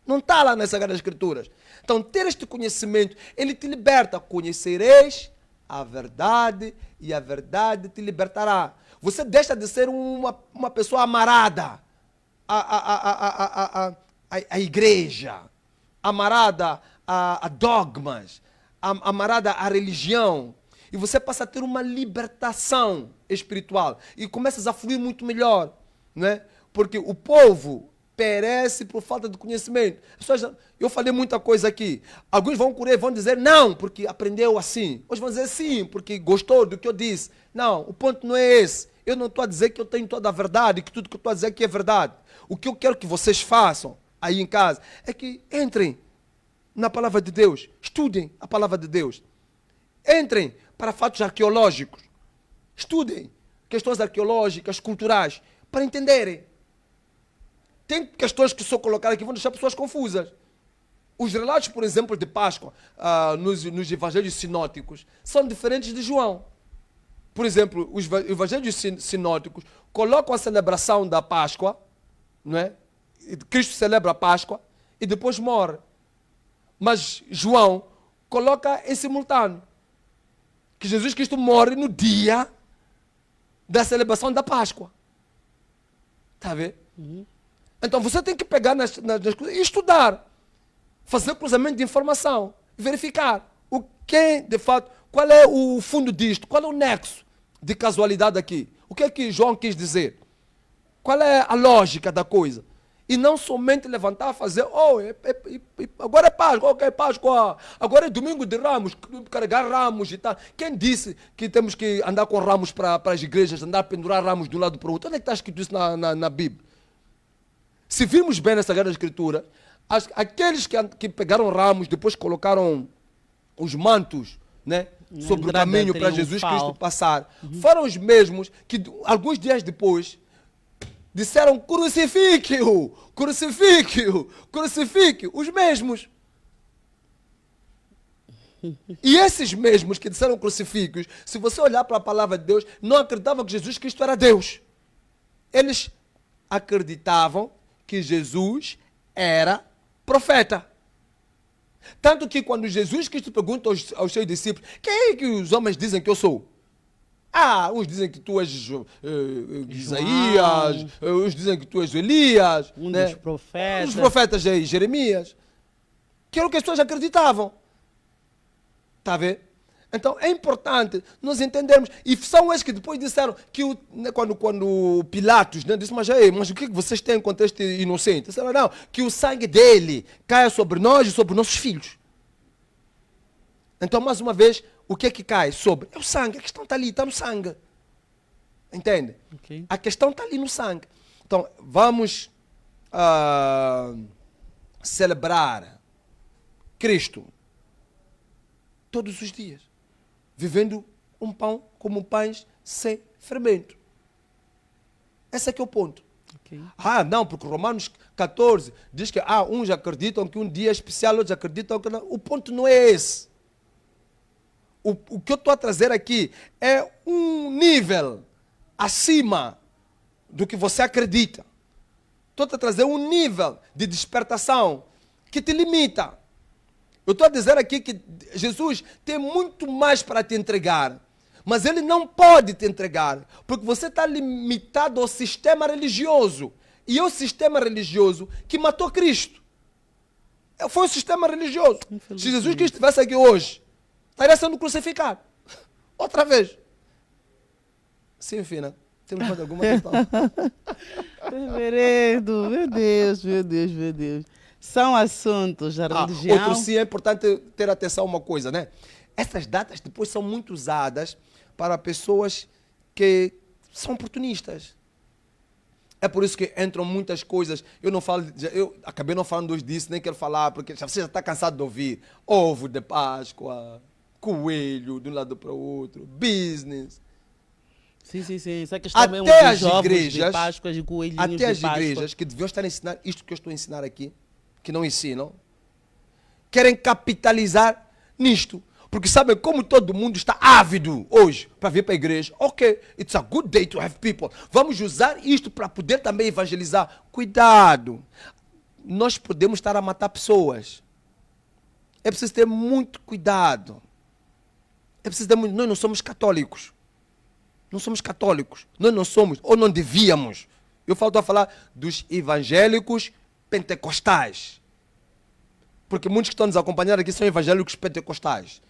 Não está lá nas Sagradas Escrituras. Então ter este conhecimento, ele te liberta. Conhecereis a verdade e a verdade te libertará. Você deixa de ser uma pessoa amarrada à igreja, amarrada a dogmas, amarrada à religião, e você passa a ter uma libertação espiritual e começas a fluir muito melhor, não é? Porque o povo perece por falta de conhecimento. Eu falei muita coisa aqui. Alguns vão correr, vão dizer não, porque aprendeu assim. Outros vão dizer sim, porque gostou do que eu disse. Não, o ponto não é esse. Eu não estou a dizer que eu tenho toda a verdade, que tudo que eu estou a dizer aqui é verdade. O que eu quero que vocês façam aí em casa é que entrem na palavra de Deus, estudem a palavra de Deus. Entrem para fatos arqueológicos, estudem questões arqueológicas, culturais, para entenderem. Tem questões que só colocar aqui vão deixar pessoas confusas. Os relatos, por exemplo, de Páscoa, nos evangelhos sinóticos, são diferentes de João. Por exemplo, os evangelhos sinóticos colocam a celebração da Páscoa, não é? Cristo celebra a Páscoa e depois morre. Mas João coloca em simultâneo, que Jesus Cristo morre no dia da celebração da Páscoa. Está a ver? Então você tem que pegar nas coisas e estudar, fazer cruzamento de informação, verificar o que, de fato, qual é o fundo disto, qual é o nexo de casualidade aqui, o que é que João quis dizer, qual é a lógica da coisa. E não somente levantar, fazer, agora é Páscoa, ok, Páscoa, agora é domingo de Ramos, carregar ramos e tal. Quem disse que temos que andar com ramos para as igrejas, andar a pendurar ramos de um lado para o outro? Onde é que está escrito isso na Bíblia? Se virmos bem na Sagrada Escritura, aqueles que pegaram ramos, depois colocaram os mantos, né, sobre o caminho para Jesus Cristo passar, foram os mesmos que alguns dias depois disseram crucifique-o, crucifique-o, crucifique-o, os mesmos. E esses mesmos que disseram crucifique-os, se você olhar para a palavra de Deus, não acreditavam que Jesus Cristo era Deus. Eles acreditavam que Jesus era profeta. Tanto que quando Jesus Cristo pergunta aos seus discípulos, quem é que os homens dizem que eu sou? Uns dizem que tu és Isaías, uns dizem que tu és Elias, né? Dos profetas. Os profetas de Jeremias. Que era o que as pessoas acreditavam. Está a ver? Então é importante nós entendermos. E são esses que depois disseram que quando Pilatos, né, disse, mas o que vocês têm contra este inocente? Disseram, não, que o sangue dele caia sobre nós e sobre nossos filhos. Então, mais uma vez, o que é que cai sobre? É o sangue. A questão está ali, está no sangue. Entende? Okay. A questão está ali no sangue. Então, vamos celebrar Cristo todos os dias, vivendo um pão como pães sem fermento. Esse é que é o ponto. Ok. Não, porque Romanos 14 diz que uns acreditam que um dia é especial, outros acreditam que não. O ponto não é esse. O que eu estou a trazer aqui é um nível acima do que você acredita. Estou a trazer um nível de despertação que te limita. Eu estou a dizer aqui que Jesus tem muito mais para te entregar, mas Ele não pode te entregar, porque você está limitado ao sistema religioso. E é o sistema religioso que matou Cristo. Foi o sistema religioso. Se Jesus Cristo estivesse aqui hoje, estaria sendo crucificado. Outra vez. Sim, Fina. Temos mais alguma questão? Reverendo, meu Deus, meu Deus, meu Deus. São assuntos da religião. Outro sim, é importante ter atenção a uma coisa, né? Essas datas depois são muito usadas para pessoas que são oportunistas. É por isso que entram muitas coisas. Eu acabei não falando hoje disso, nem quero falar, porque você já está cansado de ouvir. Ovo de Páscoa, coelho de um lado para o outro, business. Sim, sim, sim. Essa questão Até mesmo dos as ovos igrejas, de Páscoa, de coelhinhos até de as Páscoa. igrejas que deviam estar a ensinar isto que eu estou a ensinar aqui, que não ensinam, querem capitalizar nisto. Porque sabem como todo mundo está ávido hoje para vir para a igreja. Ok, it's a good day to have people. Vamos usar isto para poder também evangelizar. Cuidado. Nós podemos estar a matar pessoas. É preciso ter muito cuidado. É preciso ter muito... Nós não somos católicos. Não somos católicos. Nós não somos, ou não devíamos. Eu estou a falar dos evangélicos pentecostais. Porque muitos que estão nos acompanhando aqui são evangélicos pentecostais.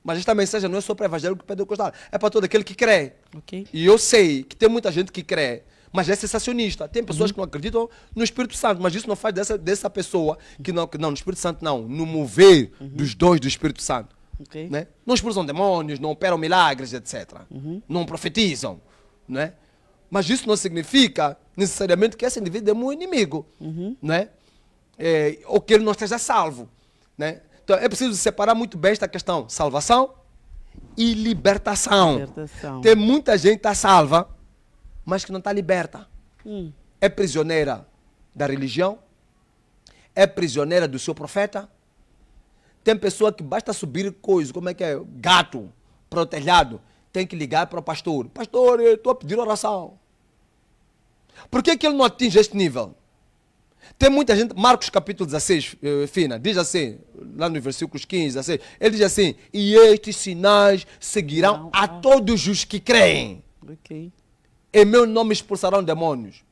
Mas esta mensagem não é só para evangélico pentecostal, é para todo aquele que crê. Okay. E eu sei que tem muita gente que crê, mas é sensacionista. Tem pessoas que não acreditam no Espírito Santo, mas isso não faz dessa pessoa que não, no Espírito Santo não, no mover dos dons do Espírito Santo. Okay. Né? Não expulsam demônios, não operam milagres, etc. Não profetizam. Né? Mas isso não significa necessariamente que esse indivíduo é meu inimigo. Né? Ou que ele não esteja salvo. Né? Então é preciso separar muito bem esta questão: salvação e libertação. Tem muita gente que está salva, mas que não está liberta. É prisioneira da religião, é prisioneira do seu profeta. Tem pessoa que basta subir coisa, como é que é? Gato para o telhado, tem que ligar para o pastor. Pastor, eu estou a pedir oração. Por que ele não atinge este nível? Tem muita gente, Marcos capítulo 16, Fina, diz assim, lá nos versículos 15, 16, ele diz assim: e estes sinais seguirão a todos os que creem. Okay. Em meu nome expulsarão demônios,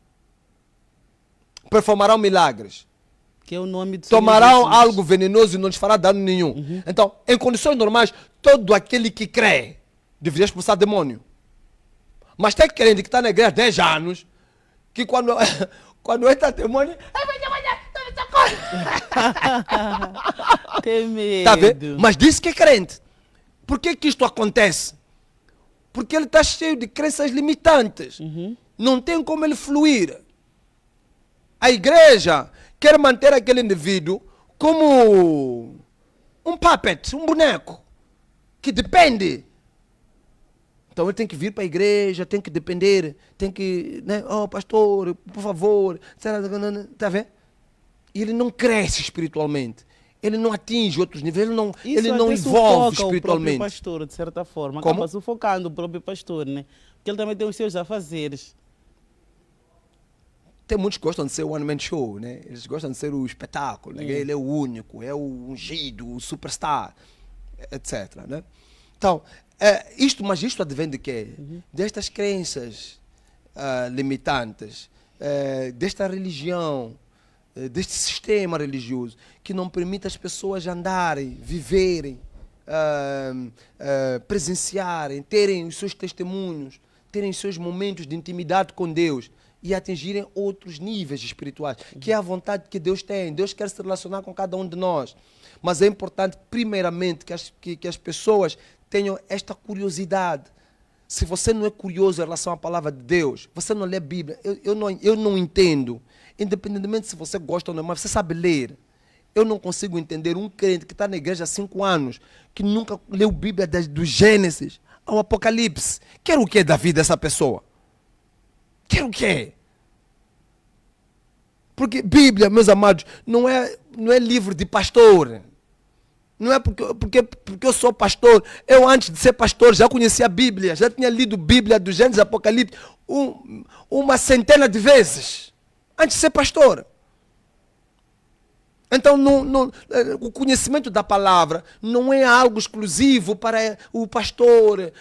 performarão milagres, que é o nome de tomarão algo venenoso e não lhes fará dano nenhum. Então, em condições normais, todo aquele que crê deveria expulsar demônio. Mas tem crente que está na igreja há 10 anos, que quando entra demônio, tem medo. Tá vendo? Mas disse que é crente. Por que isto acontece? Porque ele está cheio de crenças limitantes. Não tem como ele fluir. A igreja quer manter aquele indivíduo como um puppet, um boneco, que depende. Então ele tem que vir para a igreja, tem que depender, tem que, né? Oh, pastor, por favor, está vendo? E ele não cresce espiritualmente. Ele não atinge outros níveis, ele não evolve espiritualmente. O próprio pastor, de certa forma. Como? Acaba sufocando o próprio pastor, né? Porque ele também tem os seus afazeres. Tem muitos que gostam de ser o one-man show, né? Eles gostam de ser o espetáculo, né? Ele é o único, é o ungido, o superstar, etc. Né? Então, mas isto advém de quê? Destas crenças limitantes, desta religião, deste sistema religioso, que não permite as pessoas andarem, viverem, presenciarem, terem os seus testemunhos, terem os seus momentos de intimidade com Deus e atingirem outros níveis espirituais, que é a vontade que Deus tem. Deus quer se relacionar com cada um de nós. Mas é importante, primeiramente, que as pessoas tenham esta curiosidade. Se você não é curioso em relação à palavra de Deus, você não lê a Bíblia, eu não entendo. Independentemente se você gosta ou não, mas você sabe ler. Eu não consigo entender um crente que está na igreja há 5 anos, que nunca leu Bíblia do Gênesis ao Apocalipse. Quer o que da vida dessa pessoa? Quer o quê? Porque Bíblia, meus amados, não é livro de pastor. Não é porque eu sou pastor. Eu, antes de ser pastor, já conhecia a Bíblia. Já tinha lido Bíblia do Gênesis Apocalipse uma centena de vezes. Antes de ser pastor. Então, o conhecimento da palavra não é algo exclusivo para o pastor,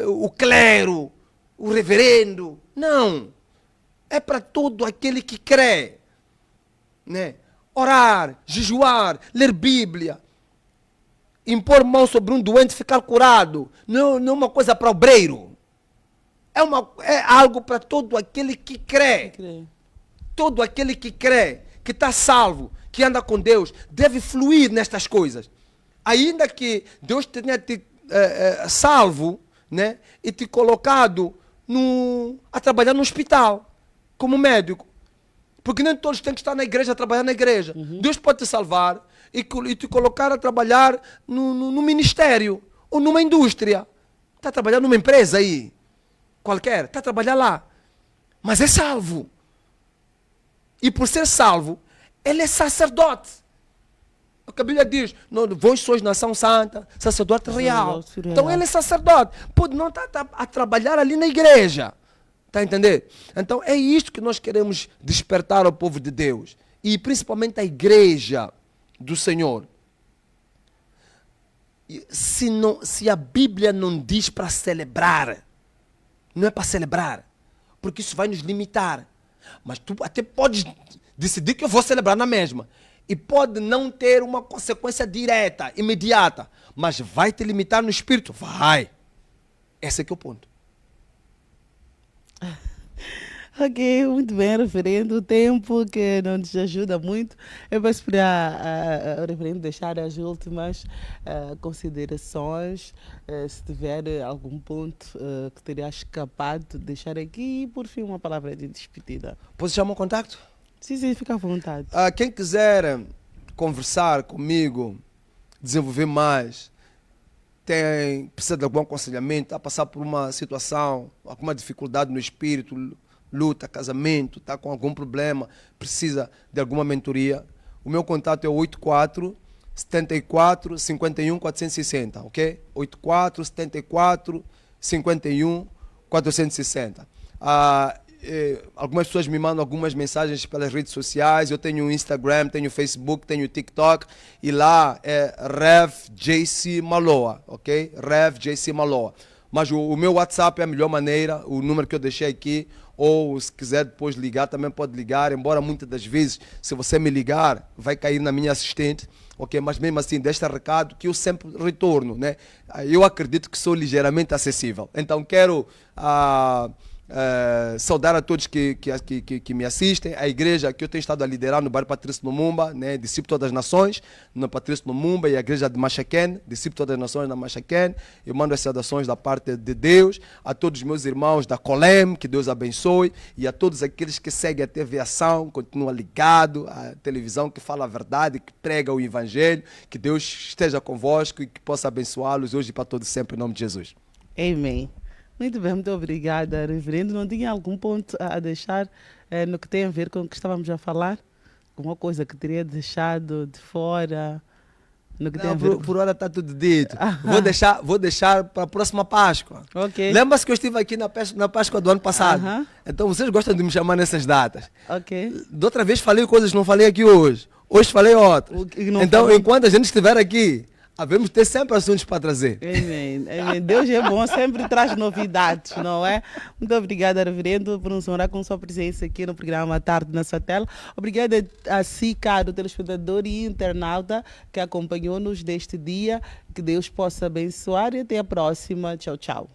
o clero, o reverendo. Não. É para todo aquele que crê. Né? Orar, jejuar, ler Bíblia, impor mão sobre um doente e ficar curado. Não é uma coisa para obreiro. É algo para todo aquele que crê. Todo aquele que crê, que está salvo, que anda com Deus, deve fluir nestas coisas. Ainda que Deus tenha te salvo, né, e te colocado a trabalhar no hospital, como médico. Porque nem todos têm que estar na igreja, a trabalhar na igreja. Deus pode te salvar e te colocar a trabalhar no ministério ou numa indústria. Está trabalhando numa empresa aí, qualquer, está a trabalhar lá. Mas é salvo. E por ser salvo, ele é sacerdote. O que a Bíblia diz, vós sois nação santa, sacerdote real. Então ele é sacerdote. Pode não estar a trabalhar ali na igreja. Está a entender? Então é isto que nós queremos despertar ao povo de Deus. E principalmente a igreja do Senhor. Se a Bíblia não diz para celebrar, não é para celebrar, porque isso vai nos limitar. Mas tu até podes decidir que eu vou celebrar na mesma. E pode não ter uma consequência direta, imediata. Mas vai te limitar no espírito? Vai. Esse é que é o ponto. Ok, muito bem, referendo. O tempo que não nos ajuda muito. Eu peço para o referendo deixar as últimas considerações. Se tiver algum ponto que teria escapado de deixar aqui. E, por fim, uma palavra de despedida. Posso chamar o contacto? Sim, fica à vontade. Quem quiser conversar comigo, desenvolver mais, precisa de algum aconselhamento, está a passar por uma situação, alguma dificuldade no espírito, luta, casamento, está com algum problema, precisa de alguma mentoria, o meu contato é 84 74 51 460, ok? 84 74 51 460. Algumas pessoas me mandam algumas mensagens pelas redes sociais. Eu tenho o Instagram, tenho o Facebook, tenho o TikTok, e lá é Rev JC Maloa, ok? Rev JC Maloa. Mas o meu WhatsApp é a melhor maneira, o número que eu deixei aqui, ou se quiser depois ligar, também pode ligar, embora muitas das vezes, se você me ligar, vai cair na minha assistente, ok? Mas mesmo assim, deixa recado que eu sempre retorno, né? Eu acredito que sou ligeiramente acessível. Então, quero saudar a todos que me assistem, a igreja que eu tenho estado a liderar no bairro Patrício Lumumba, né, discípulo de todas as nações, no Patrício Lumumba, e a igreja de Machaquén, discípulo de todas as nações na Machaquén. Eu mando as saudações da parte de Deus, a todos os meus irmãos da Colem, que Deus abençoe, e a todos aqueles que seguem a TV Ação, continua ligado, a televisão que fala a verdade, que prega o evangelho, que Deus esteja convosco e que possa abençoá-los hoje e para todos sempre, em nome de Jesus. Amém. Muito bem, muito obrigada, reverendo. Não tinha algum ponto a deixar no que tem a ver com o que estávamos a falar? Alguma coisa que teria deixado de fora? No que tem a ver por hora está tudo dito. Vou deixar para a próxima Páscoa. Okay. Lembra-se que eu estive aqui na Páscoa do ano passado? Então vocês gostam de me chamar nessas datas. Okay. Da outra vez falei coisas que não falei aqui hoje. Hoje falei outras. Então, enquanto a gente estiver aqui, havemos de ter sempre assuntos para trazer. Amém. Amém. Deus é bom, sempre traz novidades, não é? Muito obrigada, reverendo, por nos honrar com sua presença aqui no programa Tarde na Sua Tela. Obrigada a si, caro telespectador e internauta, que acompanhou-nos deste dia. Que Deus possa abençoar e até a próxima. Tchau, tchau.